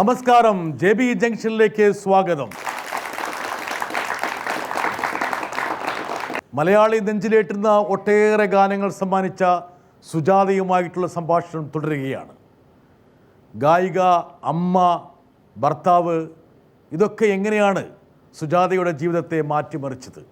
നമസ്കാരം, JB ജംഗ്ഷനിലേക്ക് സ്വാഗതം. മലയാളി നെഞ്ചിലേറ്റുന്ന ഒട്ടേറെ ഗാനങ്ങൾ സമ്മാനിച്ച സുജാതയുമായിട്ടുള്ള സംഭാഷണം തുടരുകയാണ്. ഗായിക, അമ്മ, ഭർത്താവ്, ഇതൊക്കെ എങ്ങനെയാണ് സുജാതയുടെ ജീവിതത്തെ മാറ്റിമറിച്ചത്?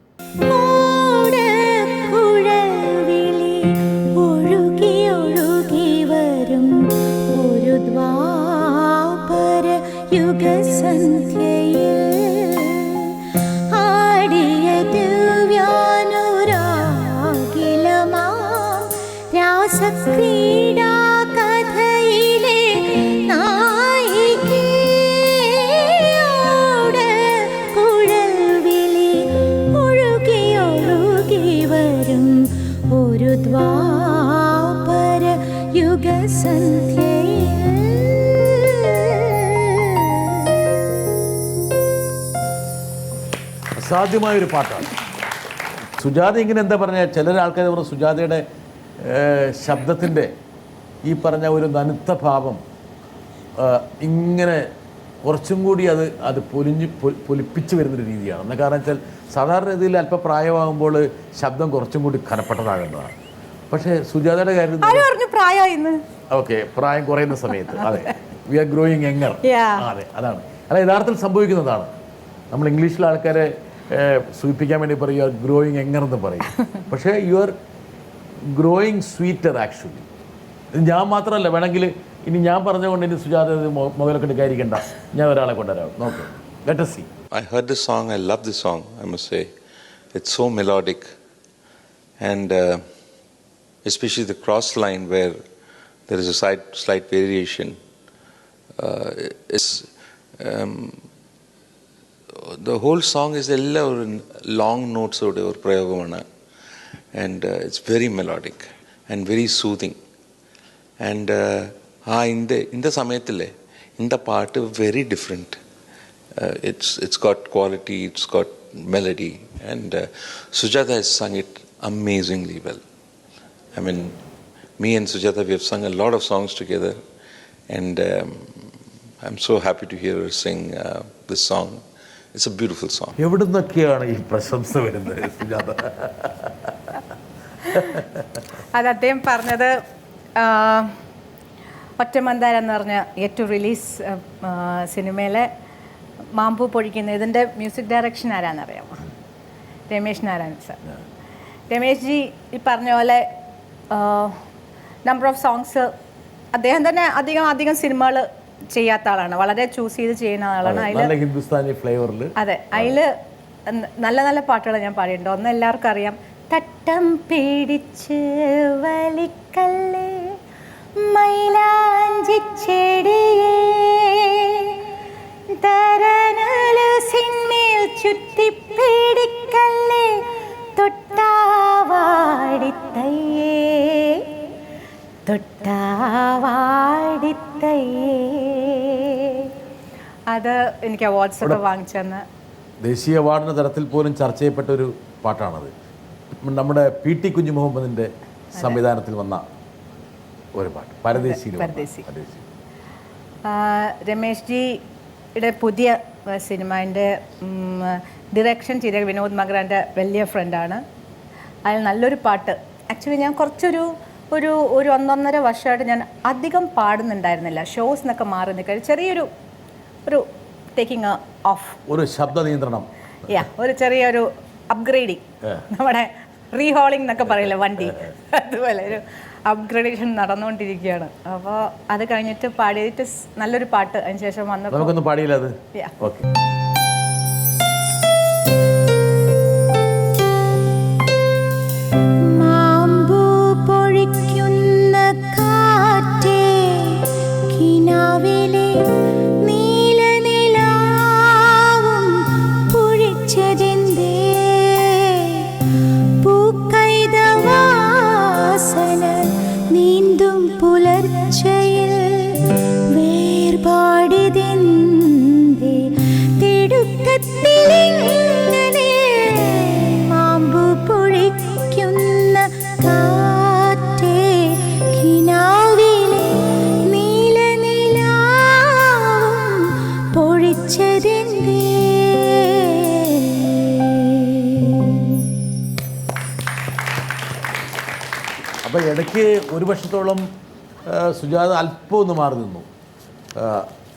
അസാധ്യമായൊരു പാട്ടാണ്. സുജാത ഇങ്ങനെ എന്താ പറഞ്ഞാൽ, ചില ആൾക്കാർ പറഞ്ഞു സുജാതയുടെ ശബ്ദത്തിൻ്റെ ഈ പറഞ്ഞ ഒരു നനുത്ത ഭാവം ഇങ്ങനെ കുറച്ചും കൂടി അത് പൊലിപ്പിച്ച് വരുന്നൊരു രീതിയാണ്. എന്ന കാരണം വെച്ചാൽ സാധാരണ രീതിയിൽ അല്പം പ്രായമാകുമ്പോൾ ശബ്ദം കുറച്ചും കൂടി ഖനപ്പെട്ടതാകേണ്ടതാണ്. പക്ഷേ സുജാതയുടെ കാര്യത്തിൽ ഓക്കെ, പ്രായം കുറയുന്ന സമയത്ത് അതെ, വി ആർ ഗ്രോയിങ് യങ്ങർ. അതെ, അതാണ്. അല്ല, യഥാർത്ഥത്തിൽ സംഭവിക്കുന്നതാണ്. നമ്മൾ ഇംഗ്ലീഷിലെ ആൾക്കാരെ സൂചിപ്പിക്കാൻ വേണ്ടി പറയും ഗ്രോയിങ് യങ്ങർ എന്ന് പറയും. പക്ഷേ you are growing sweeter actually. ഞാൻ മാത്രമല്ല, വേണമെങ്കിൽ ഇനി ഞാൻ പറഞ്ഞുകൊണ്ട് ഇനി സുജാത മുഖലൊക്കെ എടുക്കാതിരിക്കണ്ട, ഞാൻ ഒരാളെ കൊണ്ടുവരാം. നോക്ക്, let us see. I heard this song, I love this song, I must say. It's so melodic, and especially the cross line where there is a slight variation. The whole song is long notes oda or prayogam, and it's very melodic and very soothing. And in the samayathile in the part very different. It's got quality, it's got melody, and Sujata has sung it amazingly well. I mean, me and Sujata, we have sung a lot of songs together, and I'm so happy to hear her sing this song. It's a beautiful song. എവിടുന്നൊക്കെയാണ് ഈ പ്രശംസ വരുന്നത് സുജാത? അത് അദ്ദേഹം പറഞ്ഞത് ഒറ്റമന്ദാരം എന്ന് പറഞ്ഞ ഏറ്റവും release സിനിമയിലെ മാമ്പൂ പൊഴിക്കുന്ന ഇതിൻ്റെ മ്യൂസിക് ഡയറക്ഷൻ ആരാന്നറിയാമോ? രമേശ് നാരായൺ സാർ. രമേശ് ജി ഈ പറഞ്ഞ പോലെ നമ്പർ ഓഫ് സോങ്സ് അദ്ദേഹം തന്നെ അധികം സിനിമകൾ ചെയ്യാത്ത ആളാണ്, വളരെ ചൂസ് ചെയ്ത് ചെയ്യുന്ന ആളാണ്. ഹിന്ദുസ്ഥാനി ഫ്ലേവറിൽ അതെ, അതിൽ നല്ല നല്ല പാട്ടുകൾ ഞാൻ പാടിയിട്ടുണ്ട്. ഒന്ന് എല്ലാവർക്കും അറിയാം, തട്ടം പേടിച്ച് വലിക്കല്ലേ മൈലാഞ്ചി ചെടിയേ തരനല സിന്മേൽ ചുറ്റി പേടിക്കല്ലേ തൊട്ടാവാടിത്തയ്യേ തൊട്ടാവാടിത്തയ്യേ. അത് എനിക്ക് അവാർഡ്സ് ഒക്കെ വാങ്ങിച്ചെന്ന് ദേശീയ അവാർഡിന് തരത്തിൽ പോലും ചർച്ച ചെയ്യപ്പെട്ട ഒരു പാട്ടാണത്. നമ്മുടെ PT കുഞ്ഞു മുഹമ്മദിൻ്റെ സംവിധാനത്തിൽ വന്ന ഒരു പാട്ട്, പരദേശി. രമേശ് ജിയുടെ പുതിയ സിനിമേൻ്റെ ഡിറക്ഷൻ ചെയ്ത വിനോദ് മഗ്രാൻ്റെ വലിയ ഫ്രണ്ടാണ്. അതിൽ നല്ലൊരു പാട്ട്. ആക്ച്വലി ഞാൻ കുറച്ചൊരു 1.5 വർഷമായിട്ട് ഞാൻ അധികം പാടുന്നുണ്ടായിരുന്നില്ല. ഷോസ് എന്നൊക്കെ മാറി നിൽക്കുക, ചെറിയൊരു ടേക്കിംഗ് ഓഫ്, ഒരു ശബ്ദ നിയന്ത്രണം, ഒരു ചെറിയൊരു അപ്ഗ്രേഡിങ്, നമ്മുടെ റീഹോളിംഗ് എന്നൊക്കെ പറയില്ല വണ്ടി, അതുപോലെ ഒരു അപ്ഗ്രേഡേഷൻ നടന്നുകൊണ്ടിരിക്കുകയാണ്. അപ്പോൾ അത് കഴിഞ്ഞിട്ട് പാടിയിട്ട് നല്ലൊരു പാട്ട് അതിന് ശേഷം വന്നപ്പോൾ നമുക്കൊന്നും പാടിയില്ല അത്. ഓക്കെ. പുലർച്ചയിൽ വേർപാടിതെന്തേ ഇടയ്ക്ക് ഒരു വർഷത്തോളം സുജാത അല്പം ഒന്ന് മാറി നിന്നു.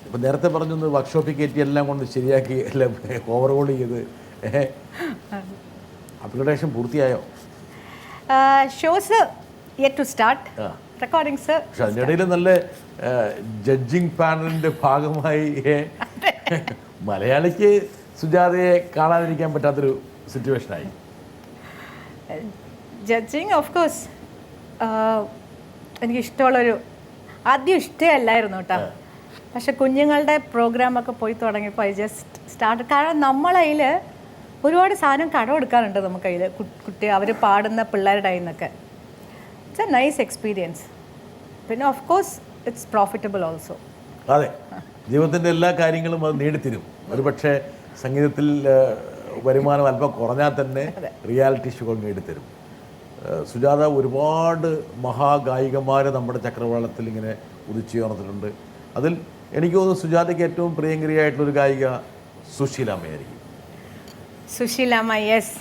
ഇപ്പം നേരത്തെ പറഞ്ഞൊന്ന് വർക്ക്ഷോപ്പിൽ കയറ്റി എല്ലാം കൊണ്ട് ശരിയാക്കി എല്ലാം ഓവർഹോൾ ചെയ്ത് അപ്ഗ്രഡേഷൻ പൂർത്തിയായോ? Shows yet to start, recordings. പക്ഷെ അതിനിടയിൽ നല്ല ജഡ്ജിങ് പാനലിൻ്റെ ഭാഗമായി മലയാളിക്ക് സുജാതയെ കാണാതിരിക്കാൻ പറ്റാത്തൊരു സിറ്റുവേഷനായി. ജഡ്ജിങ് ഓഫ് കോഴ്സ് എനിക്കിഷ്ടമുള്ളൊരു, ആദ്യം ഇഷ്ടമല്ലായിരുന്നു കേട്ടോ. പക്ഷെ കുഞ്ഞുങ്ങളുടെ പ്രോഗ്രാമൊക്കെ പോയി തുടങ്ങിയപ്പോൾ ഐ ജസ്റ്റ് സ്റ്റാർട്ട്. കാരണം നമ്മളതിൽ ഒരുപാട് സാധനം കടമെടുക്കാറുണ്ട് നമുക്ക് കയ്യിൽ, കുട്ടി അവർ പാടുന്ന പിള്ളേരുടെ കയ്യിൽ നിന്നൊക്കെ. It's a nice experience. പിന്നെ of course it's profitable also. അതെ, ജീവിതത്തിൻ്റെ എല്ലാ കാര്യങ്ങളും അത് നേടിത്തരും. ഒരുപക്ഷെ സംഗീതത്തിൽ വരുമാനം അല്പം കുറഞ്ഞാൽ തന്നെ റിയാലിറ്റി ഷോകൾ നേടിത്തരും. സുജാത ഒരുപാട് മഹാഗായികമാർ നമ്മുടെ ചക്രവാളത്തിൽ ഇങ്ങനെ ഉദിച്ചുയർന്നിട്ടുണ്ട്. അതിൽ എനിക്ക് തോന്നുന്നു സുജാതയ്ക്ക് ഏറ്റവും പ്രിയങ്കരിയായിട്ടുള്ളൊരു ഗായിക സുശീലാമ്മയായിരിക്കും. സുശീലാമ്മ, യെസ്.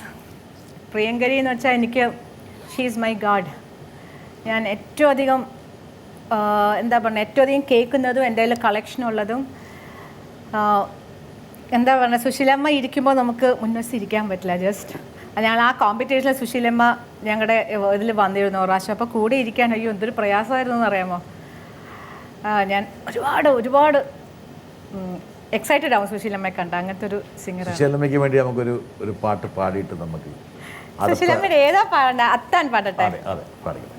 പ്രിയങ്കരി എന്ന് വെച്ചാൽ എനിക്ക് ഷീ ഈസ് മൈ ഗാഡ്. ഞാൻ ഏറ്റവും അധികം എന്താ പറയുക, ഏറ്റവും അധികം കേൾക്കുന്നതും എൻ്റെ കയ്യിൽ കളക്ഷനുള്ളതും എന്താ പറയുക, സുശീലമ്മ ഇരിക്കുമ്പോൾ നമുക്ക് മുൻവശിരിക്കാൻ പറ്റില്ല. ജസ്റ്റ് ഞങ്ങൾ ആ കോമ്പറ്റീഷനിൽ സുശീലമ്മ ഞങ്ങളുടെ ഇതിൽ വന്നിരുന്നു പ്രാവശ്യം. അപ്പോൾ കൂടെ ഇരിക്കാൻ അയ്യോ എന്തൊരു പ്രയാസമായിരുന്നു എന്ന് അറിയാമോ. ഞാൻ ഒരുപാട് എക്സൈറ്റഡ് ആവും സുശീലമ്മയെ കണ്ട. അങ്ങനത്തെ ഒരു സിംഗറാണ്. സുശീലമ്മയ്ക്ക് വേണ്ടി നമുക്കൊരു പാട്ട് പാടിയിട്ട് നമുക്ക് സുശീലമ്മയുടെ ഏതാ പാടണ്ട? അത്താൻ പാടട്ടെ. അതെ, പാടിക്കട്ടെ.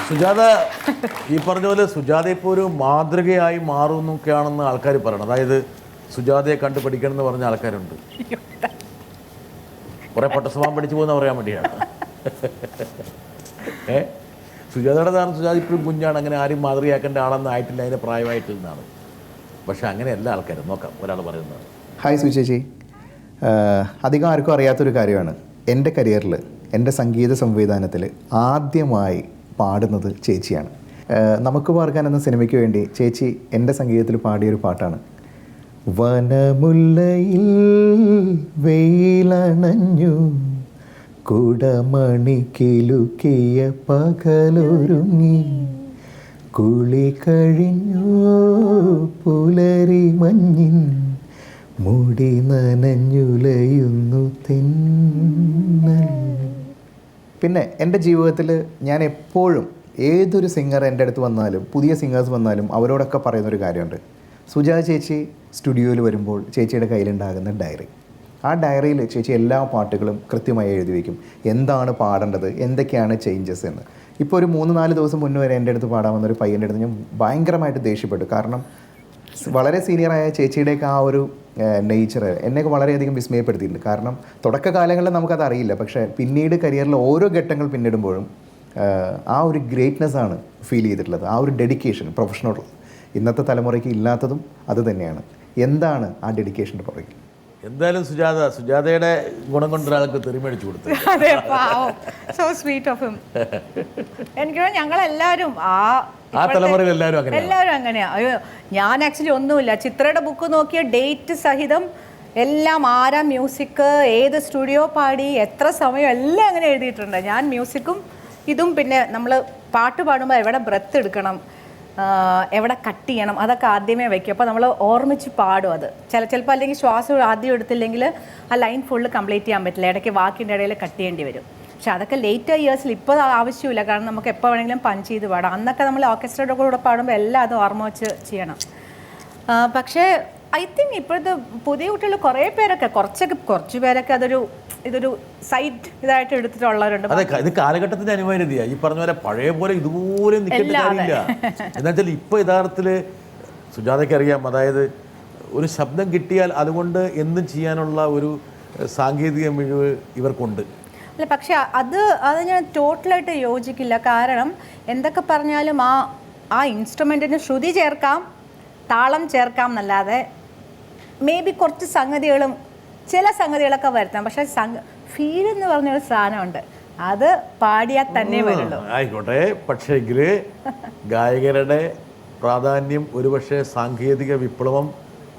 സുജാത ഈ പറഞ്ഞ പോലെ സുജാത ഇപ്പോൾ ഒരു മാതൃകയായി മാറുന്നൊക്കെയാണെന്ന് ആൾക്കാർ പറയണം. അതായത് സുജാതയെ കണ്ടു പഠിക്കണം എന്ന് പറഞ്ഞ ആൾക്കാരുണ്ട്. കുറേ പൊട്ടസ്വഭാവം പഠിച്ചു പോകുന്ന പറയാൻ വേണ്ടിയാണ്. സുജാതയുടെ ധാരണ സുജാത ഇപ്പോഴും കുഞ്ഞാണ്, അങ്ങനെ ആരും മാതൃകയാക്കേണ്ട ആളെന്ന് ആയിട്ടില്ല, അതിൻ്റെ പ്രായമായിട്ടിരുന്നാണ്. പക്ഷെ അങ്ങനെയല്ല ആൾക്കാർ. നോക്കാം ഒരാൾ പറയുന്നത്. ഹായ് സുചേച്ചി, അധികം ആർക്കും അറിയാത്തൊരു കാര്യമാണ്. എൻ്റെ കരിയറിൽ, എൻ്റെ സംഗീത സംവിധാനത്തിൽ ആദ്യമായി പാടുന്നത് ചേച്ചിയാണ്. നമുക്ക് പാർക്കാൻ എന്ന സിനിമയ്ക്ക് വേണ്ടി ചേച്ചി എൻ്റെ സംഗീതത്തിൽ പാടിയൊരു പാട്ടാണ് വനമുല്ലയിൽ വെയിലണഞ്ഞു കുടമണി കിലുക്കിയ പകലൊരുങ്ങി കുളി കഴിഞ്ഞു പുലരി മഞ്ഞിൻ മുടി നനഞ്ഞുലയുന്നു തെന്നൽ. പിന്നെ എൻ്റെ ജീവിതത്തിൽ ഞാൻ എപ്പോഴും ഏതൊരു സിംഗർ എൻ്റെ അടുത്ത് വന്നാലും പുതിയ സിംഗേഴ്സ് വന്നാലും അവരോടൊക്കെ പറയുന്നൊരു കാര്യമുണ്ട്. സുജാത ചേച്ചി സ്റ്റുഡിയോയിൽ വരുമ്പോൾ ചേച്ചിയുടെ കയ്യിലുണ്ടാകുന്ന ഡയറി, ആ ഡയറിയിൽ ചേച്ചി എല്ലാ പാട്ടുകളും കൃത്യമായി എഴുതി വയ്ക്കും. എന്താണ് പാടേണ്ടത്, എന്തൊക്കെയാണ് ചേഞ്ചസ് എന്ന്. ഇപ്പോൾ ഒരു 3-4 ദിവസം മുന്നേ വരെ എൻ്റെ അടുത്ത് പാടാൻ വന്നൊരു പയ്യൻ്റെ അടുത്ത് ഞാൻ ഭയങ്കരമായിട്ട് ദേഷ്യപ്പെട്ടു. കാരണം വളരെ സീനിയറായ ചേച്ചിയുടെയൊക്കെ ആ ഒരു നേച്ചർ എന്നെയൊക്കെ വളരെയധികം വിസ്മയപ്പെടുത്തിയിട്ടുണ്ട്. കാരണം തുടക്കകാലങ്ങളിൽ നമുക്കത് അറിയില്ല, പക്ഷേ പിന്നീട് കരിയറിൽ ഓരോ ഘട്ടങ്ങൾ പിന്നിടുമ്പോഴും ആ ഒരു ഗ്രേറ്റ്നെസ്സാണ് ഫീൽ ചെയ്തിട്ടുള്ളത്. ആ ഒരു ഡെഡിക്കേഷൻ, പ്രൊഫഷണൽ ഇന്നത്തെ തലമുറയ്ക്ക് ഇല്ലാത്തതും അത് തന്നെയാണ്. എന്താണ് ആ ഡെഡിക്കേഷൻ്റെ പുറകിൽ? എന്തായാലും സുജാതയുടെ ഗുണം കൊണ്ടൊരാൾക്ക് തെറിമേടിച്ചു കൊടുത്തു. അതെ, സോ സ്വീറ്റ് ഓഫ് ഹിം. എനിക്ക് ഞങ്ങളെല്ലാവരും ആ തലമുറയിൽ എല്ലാവരും അങ്ങനെയാ. അയ്യോ, ഞാൻ ആക്ച്വലി ഒന്നുമില്ല, ചിത്രയുടെ ബുക്ക് നോക്കിയ ഡേറ്റ് സഹിതം എല്ലാം, ആരാ മ്യൂസിക്, ഏത് സ്റ്റുഡിയോ പാടി, എത്ര സമയം, എല്ലാം അങ്ങനെ എഴുതിയിട്ടുണ്ട്. ഞാൻ മ്യൂസിക്കും ഇതും, പിന്നെ നമ്മൾ പാട്ട് പാടുമ്പോൾ എവിടെ ബ്രെത്ത് എടുക്കണം, എവിടെ കട്ട് ചെയ്യണം, അതൊക്കെ ആദ്യമേ വയ്ക്കും. അപ്പോൾ നമ്മൾ ഓർമ്മിച്ച് പാടും. അത് ചിലപ്പോൾ അല്ലെങ്കിൽ ശ്വാസം ആദ്യം എടുത്തില്ലെങ്കിൽ ആ ലൈൻ ഫുള്ള് കംപ്ലീറ്റ് ചെയ്യാൻ പറ്റില്ല, ഇടയ്ക്ക് വാക്കിൻ്റെ ഇടയിൽ കട്ട് ചെയ്യേണ്ടി വരും. പക്ഷെ അതൊക്കെ ലേറ്റർ ഇയേഴ്സിൽ ഇപ്പോൾ ആവശ്യമില്ല, കാരണം നമുക്ക് എപ്പോൾ വേണമെങ്കിലും പഞ്ച് ചെയ്ത് പാടാം. അന്നൊക്കെ നമ്മൾ ഓർക്കസ്ട്രയുടെ കൂടെ പാടുമ്പോൾ എല്ലാം അത് ഓർമ്മ വെച്ച് ചെയ്യണം. പക്ഷേ ഐ തിങ്ക് ഇപ്പോഴത്തെ പുതിയ കുട്ടികൾ കുറേ പേരൊക്കെ കുറച്ച് പേരൊക്കെ ഇതൊരു സൈഡ് ഇതായിട്ട് എടുത്തിട്ടുള്ളവരുണ്ട്. അതെ, ഇത് കാലഘട്ടത്തിന്റെ അനിവാര്യതയാണ്. ഈ പറഞ്ഞ പോലെ പഴയ പോലെ ഇതുപോലെ നിൽക്കേണ്ട കാര്യമില്ല. എന്നുവെച്ചാൽ ഇപ്പോൾ യഥാർത്ഥത്തിൽ സുജാതയ്ക്ക് അറിയാം, അതായത് ഒരു ശബ്ദം കിട്ടിയാൽ അതുകൊണ്ട് എന്തും ചെയ്യാനുള്ള ഒരു സാങ്കേതിക മിഴിവ് ഇവർക്കുണ്ട്. അല്ല, പക്ഷെ അത് ഞാൻ ടോട്ടലായിട്ട് യോജിക്കില്ല. കാരണം എന്തൊക്കെ പറഞ്ഞാലും ആ ഇൻസ്ട്രുമെൻറ്റിന് ശ്രുതി ചേർക്കാം, താളം ചേർക്കാം എന്നല്ലാതെ മേ ബി കുറച്ച് ചില സംഗതികളൊക്കെ വരുത്താം. പക്ഷെ ഫീൽ എന്ന് പറഞ്ഞൊരു സാധനമുണ്ട്, അത് പാടിയാൽ തന്നെ വരുള്ളൂ. ആയിക്കോട്ടെ, പക്ഷേങ്കിൽ ഗായകരുടെ പ്രാധാന്യം ഒരുപക്ഷെ സാങ്കേതിക വിപ്ലവം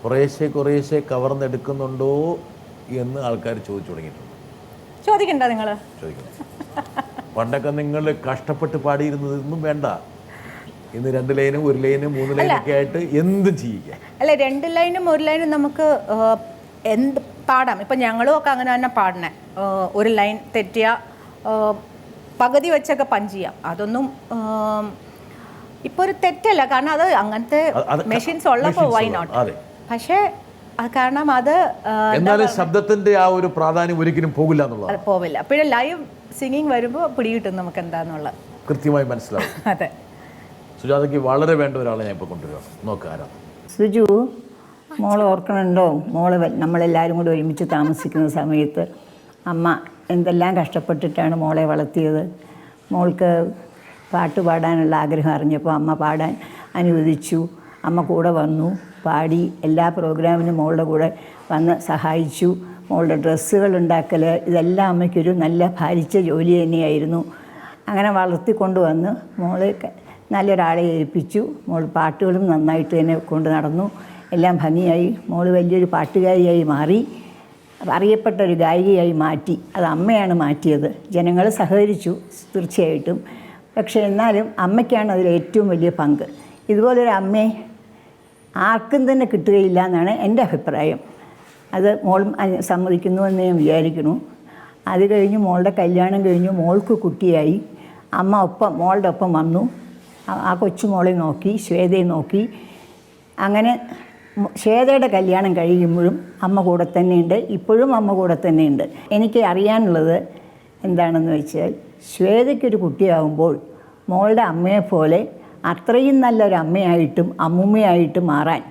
കുറേശ്ശെ കവർന്നെടുക്കുന്നുണ്ടോ എന്ന് ആൾക്കാർ ചോദിച്ചു തുടങ്ങിയിട്ടുണ്ട്. ചോദിക്കണ്ട നിങ്ങൾ ചോദിക്കണം. പണ്ടൊക്കെ നിങ്ങൾ കഷ്ടപ്പെട്ട് പാടിയിരുന്നത് ഒന്നും വേണ്ട, ഇന്ന് 2 ലൈനും 1 ലൈനും 3 ലൈനൊക്കെ ആയിട്ട് എന്തും ചെയ്യിക്കാം. അല്ല, 2 ലൈനും 1 ലൈനും നമുക്ക് എന്ത് പാടാം. ഇപ്പം ഞങ്ങളും ഒക്കെ അങ്ങനെ തന്നെ പാടണേ. 1 ലൈൻ തെറ്റിയ പകുതി വെച്ചൊക്കെ പഞ്ച് ചെയ്യാം. അതൊന്നും ഇപ്പോൾ ഒരു തെറ്റല്ല, കാരണം അത് അങ്ങനത്തെ മെഷീൻസ് ഉള്ളപ്പോൾ വൈ നോട്ട്. പക്ഷേ കാരണം അത് എന്നാലും ശബ്ദത്തിന്റെ ആ ഒരു പ്രാധാന്യം ഒരിക്കലും പോകില്ല എന്നുള്ളത് പോവില്ല. പിന്നെ ലൈവ് സിംഗിങ് വരുമ്പോൾ പിടികിട്ടും നമുക്ക് എന്താന്നുള്ളത് കൃത്യമായി മനസ്സിലാവും. അതെ, സുജാതയ്ക്ക് വളരെ വേണ്ട ഒരാളെ ഞാൻ ഇപ്പോൾ കൊണ്ടുവരാം. നോക്കാരാ സുജു, മോൾ ഓർക്കണുണ്ടോ? മോള് നമ്മളെല്ലാവരും കൂടി ഒരുമിച്ച് താമസിക്കുന്ന സമയത്ത് അമ്മ എന്തെല്ലാം കഷ്ടപ്പെട്ടിട്ടാണ് മോളെ വളർത്തിയത്. മോൾക്ക് പാട്ട് പാടാനുള്ള ആഗ്രഹം അറിഞ്ഞപ്പോൾ അമ്മ പാടാൻ അനുവദിച്ചു. അമ്മ കൂടെ വന്നു, പാടി, എല്ലാ പ്രോഗ്രാമിനും മോളുടെ കൂടെ വന്ന് സഹായിച്ചു. മോളുടെ ഡ്രസ്സുകൾ ഉണ്ടാക്കൽ, ഇതെല്ലാം അമ്മയ്ക്കൊരു നല്ല ഭാരിച്ച ജോലി തന്നെയായിരുന്നു. അങ്ങനെ വളർത്തിക്കൊണ്ടുവന്ന് മോളെ നല്ലൊരാളെ ഏൽപ്പിച്ചു. മോൾ പാട്ടുകളും നന്നായിട്ട് തന്നെ കൊണ്ട് നടന്നു. എല്ലാം ഭംഗിയായി. മോൾ വലിയൊരു പാട്ടുകാരിയായി മാറി, അറിയപ്പെട്ട ഒരു ഗായികയായി മാറ്റി. അത് അമ്മയാണ് മാറ്റിയത്. ജനങ്ങൾ സഹകരിച്ചു തീർച്ചയായിട്ടും. പക്ഷേ എന്നാലും അമ്മയ്ക്കാണ് അതിൽ ഏറ്റവും വലിയ പങ്ക്. ഇതുപോലൊരു അമ്മയെ ആർക്കും തന്നെ കിട്ടുകയില്ല എന്നാണ് എൻ്റെ അഭിപ്രായം. അത് മോൾ സമ്മതിക്കുന്നു എന്ന് ഞാൻ വിചാരിക്കുന്നു. അത് കഴിഞ്ഞ് മോളുടെ കല്യാണം കഴിഞ്ഞു, മോൾക്ക് കുട്ടിയായി. അമ്മ മോളുടെ ഒപ്പം വന്നു. ആ കൊച്ചുമോളെ നോക്കി, ശ്വേതയെ നോക്കി. അങ്ങനെ ശ്വേതയുടെ കല്യാണം കഴിയുമ്പോഴും അമ്മ കൂടെ തന്നെയുണ്ട്. ഇപ്പോഴും അമ്മ കൂടെ തന്നെയുണ്ട്. എനിക്ക് അറിയാനുള്ളത് എന്താണെന്ന് വെച്ചാൽ, ശ്വേതയ്ക്കൊരു കുട്ടിയാകുമ്പോൾ മോളുടെ അമ്മയെപ്പോലെ അത്രയും നല്ലൊരു അമ്മയായിട്ടും അമ്മുമ്മയായിട്ടും മാറാൻ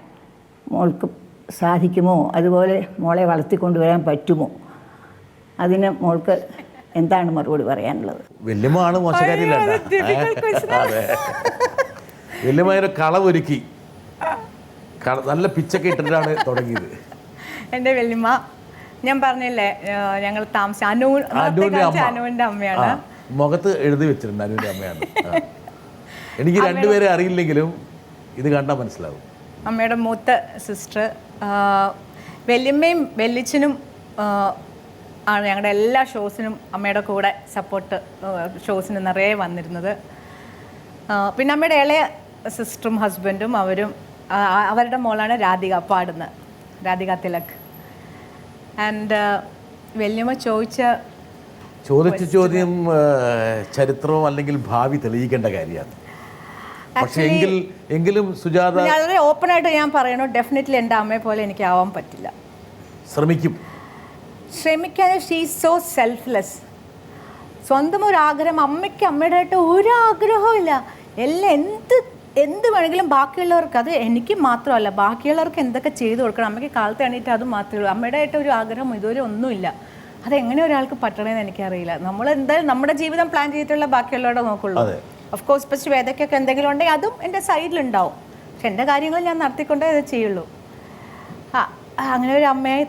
മോൾക്ക് സാധിക്കുമോ? അതുപോലെ മോളെ വളർത്തിക്കൊണ്ടുവരാൻ പറ്റുമോ? അതിന് മോൾക്ക് എന്താണ് മറുപടി പറയാനുള്ളത്? വല്യമ്മയാണ് മോശക്കാരില്ല. അതെ, വല്യമ്മയുടെ കളവൊരുക്കി നല്ല പിച്ചൊക്കെ ഇട്ടിട്ടാണ് തുടങ്ങിയത്. എൻ്റെ വല്യമ്മ, ഞാൻ പറഞ്ഞില്ലേ, ഞങ്ങൾ താമസിച്ച അനുവിൻ്റെ അമ്മയാണ്. മുഖത്ത് എഴുതി വെച്ചിട്ടുണ്ട് അനുവിൻ്റെ അമ്മയാണ്. എനിക്ക് 2 പേരെ അറിയില്ലെങ്കിലും ഇത് കണ്ടാൽ മനസ്സിലാവും. അമ്മയുടെ മൂത്ത സിസ്റ്റർ. വല്യമ്മയും വല്യച്ഛനും ആണ് ഞങ്ങളുടെ എല്ലാ ഷോസിനും അമ്മയുടെ കൂടെ സപ്പോർട്ട് ഷോസിന് നിറയെ വന്നിരുന്നത്. പിന്നെ അമ്മയുടെ ഇളയ സിസ്റ്ററും ഹസ്ബൻഡും അവരുടെ മോളാണ് രാധിക, പാടുന്നത്, രാധിക തിലക്. ആൻഡ് വല്യമ്മ ചോദിച്ച ചോദ്യം ചരിത്രവും അല്ലെങ്കിൽ ഭാവി തെളിയിക്കേണ്ട കാര്യമാണ്. പക്ഷേ എങ്കിലും സുജാത വളരെ ഓപ്പണായിട്ട് ഞാൻ പറയണു, ഡെഫിനറ്റ്ലി എൻ്റെ അമ്മയെ പോലെ എനിക്ക് ആവാൻ പറ്റില്ല. ശ്രമിക്കാൻ ഷീ ഈസ് സോ സെൽഫ്ലെസ്. സ്വന്തം ഒരു ആഗ്രഹം, അമ്മയ്ക്ക് അമ്മയുടെയായിട്ട് ഒരു ആഗ്രഹവും ഇല്ല. എല്ലാം എന്ത് വേണമെങ്കിലും ബാക്കിയുള്ളവർക്ക്, അത് എനിക്ക് മാത്രമല്ല, ബാക്കിയുള്ളവർക്ക് എന്തൊക്കെ ചെയ്തു കൊടുക്കണം. അമ്മയ്ക്ക് കാലത്ത് എണീറ്റ് അത് മാത്രമേ ഉള്ളൂ. അമ്മയുടെയായിട്ട് ഒരു ആഗ്രഹം ഇതുവരെ ഒന്നുമില്ല. അതെങ്ങനെ ഒരാൾക്ക് പറ്റണമെന്ന് എനിക്കറിയില്ല. നമ്മൾ എന്തായാലും നമ്മുടെ ജീവിതം പ്ലാൻ ചെയ്തിട്ടുള്ള ബാക്കിയുള്ളവരുടെ നോക്കുള്ളൂ. ഓഫ് കോഴ്സ് ഇപ്പോൾ ശ്വേതയ്ക്കൊക്കെ എന്തെങ്കിലും ഉണ്ടെങ്കിൽ അതും എൻ്റെ സൈഡിലുണ്ടാവും. പക്ഷെ എൻ്റെ കാര്യങ്ങൾ ഞാൻ നടത്തിക്കൊണ്ടേ ഇത് ചെയ്യുള്ളൂ. അങ്ങനെ ഒരു അമ്മയായി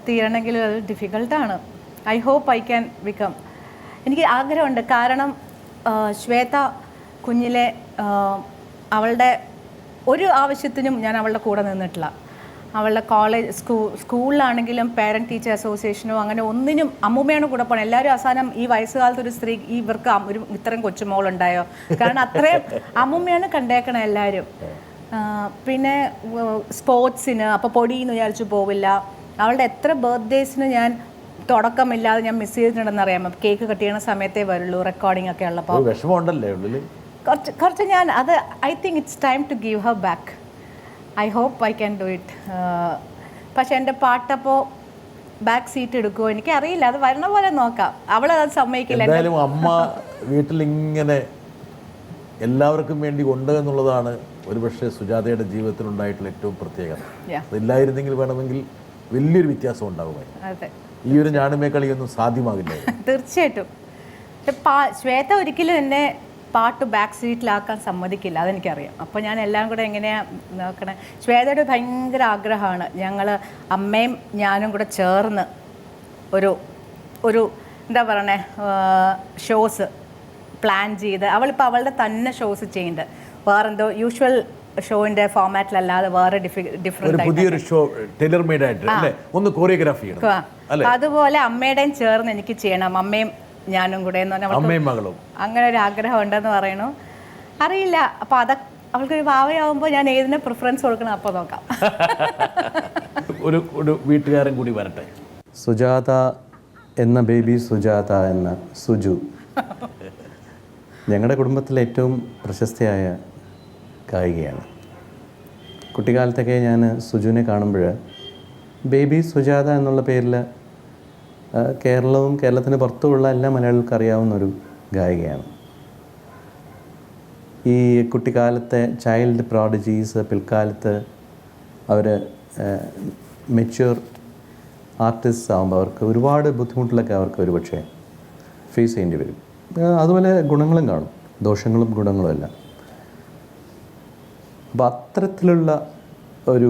തീരണമെങ്കിൽ അത് ഡിഫിക്കൽട്ടാണ്. I hope I can become. എനിക്ക് ആഗ്രഹമുണ്ട്. കാരണം ശ്വേത കുഞ്ഞിലെ അവളുടെ ഒരു ആവശ്യത്തിനും ഞാൻ അവളുടെ കൂടെ നിന്നിട്ടില്ല. അവളുടെ സ്കൂളിലാണെങ്കിലും പേരൻറ്റ് ടീച്ചർ അസോസിയേഷനോ അങ്ങനെ ഒന്നിനും അമ്മൂമ്മയാണ് കൂടെ പോകണം. എല്ലാവരും അവസാനം ഈ വയസ്സുകാലത്ത് ഒരു സ്ത്രീ ഇവർക്ക് ഒരു ഇത്രയും കൊച്ചുമോളുണ്ടായോ, കാരണം അത്രയും അമ്മൂമ്മയാണ് കണ്ടേക്കണം എല്ലാവരും. പിന്നെ സ്പോർട്സിന് അപ്പോൾ പൊടിയെന്ന് വിചാരിച്ചു പോവില്ല. അവളുടെ എത്ര ബർത്ത്ഡേസിന് ഞാൻ തുടക്കമില്ലാതെ ഞാൻ മിസ് ചെയ്തിട്ടുണ്ടെന്ന് അറിയാമോ. കേക്ക് കട്ട് ചെയ്യണ സമയത്തേ വരുള്ളൂ, റെക്കോർഡിംഗ് ഒക്കെ ഉള്ളപ്പോൾ ഒരു വിഷമമുണ്ടല്ലേ ഉള്ളിൽ? കുറച്ച് ഞാൻ അത് I think it's time to give her back. I hope I can do it. പക്ഷെ എൻ്റെ പാട്ടപ്പോൾ ബാക്ക് സീറ്റ് എടുക്കുമോ എനിക്കറിയില്ല, അത് വരണ പോലെ നോക്കാം. അവളത് സമ്മതിക്കില്ല. എന്തായാലും അമ്മ വീട്ടിലിങ്ങനെ എല്ലാവർക്കും വേണ്ടി ഉണ്ട് എന്നുള്ളതാണ് ഒരുപക്ഷെ സുജാതയുടെ ജീവിതത്തിലുണ്ടായിട്ടുള്ള ഏറ്റവും പ്രത്യേകത. അതില്ലായിരുന്നെങ്കിൽ വേണമെങ്കിൽ വലിയൊരു വ്യത്യാസം ഉണ്ടാകുമായിരുന്നു. അതെ, ഈ ഒരു ഞാനുമേ കളിയൊന്നും സാധ്യമാകില്ല. തീർച്ചയായിട്ടും. ശ്വേത ഒരിക്കലും എന്നെ പാട്ട് ബാക്ക് സീറ്റിലാക്കാൻ സമ്മതിക്കില്ല, അതെനിക്കറിയാം. അപ്പോൾ ഞാൻ എല്ലാം കൂടെ എങ്ങനെയാണ് നോക്കണേ. ശ്വേതയുടെ ഭയങ്കര ആഗ്രഹമാണ് ഞങ്ങൾ അമ്മയും ഞാനും കൂടെ ചേർന്ന് ഒരു എന്താ പറയണേ ഷോസ് പ്ലാൻ ചെയ്ത്. അവളിപ്പോൾ അവളുടെ തന്നെ ഷോസ് ചെയ്യുന്നുണ്ട്, വേറെന്തോ യൂഷ്വൽ ഷോയിൻ്റെ ഫോമാറ്റിലല്ലാതെ വേറെ ഡിഫറെൻ്റ് പുതിയൊരു ഷോ ടൈലർ മെയ്ഡ് ആയിട്ട് അല്ലേ, ഒന്ന് കോറിയോഗ്രാഫി ചെയ്യണം. അതുപോലെ അമ്മയുടെയും ചേർന്ന് എനിക്ക് ചെയ്യണം, അമ്മയും ഞാനും കൂടെ എന്ന് പറഞ്ഞാൽ അമ്മയും മകളും അങ്ങനെ ഒരു ആഗ്രഹം ഉണ്ടെന്ന് പറയണു. അറിയില്ല, അപ്പോൾ അവൾക്കൊരു ഭാവയാവുമ്പോൾ ഞാൻ ഏതിനെ പ്രിഫറൻസ് കൊടുക്കണം അപ്പോൾ നോക്കാം. ഒരു വീട്ടുകാരൻ കൂടി വരട്ടെ. സുജാത എന്ന ബേബി സുജാത എന്ന സുജു ഞങ്ങളുടെ കുടുംബത്തിലെ ഏറ്റവും പ്രശസ്തയായ ഗായികയാണ്. കുട്ടിക്കാലത്തൊക്കെ ഞാൻ സുജുവിനെ കാണുമ്പോൾ ബേബി സുജാത എന്നുള്ള പേരിൽ കേരളവും കേരളത്തിന് പുറത്തുമുള്ള എല്ലാ മലയാളികൾക്കും അറിയാവുന്ന ഒരു ഗായികയാണ്. ഈ കുട്ടിക്കാലത്തെ ചൈൽഡ് പ്രോഡിജീസ് പിൽക്കാലത്ത് അവർ മെച്യൂർ ആർട്ടിസ്റ്റ് ആകുമ്പോൾ അവർക്ക് ഒരുപാട് ബുദ്ധിമുട്ടിലൊക്കെ അവർക്ക് ഒരുപക്ഷെ ഫേസ് ചെയ്യേണ്ടി വരും. അതുപോലെ ഗുണങ്ങളും കാണും, ദോഷങ്ങളും ഗുണങ്ങളും എല്ലാം. അപ്പോൾ അത്തരത്തിലുള്ള ഒരു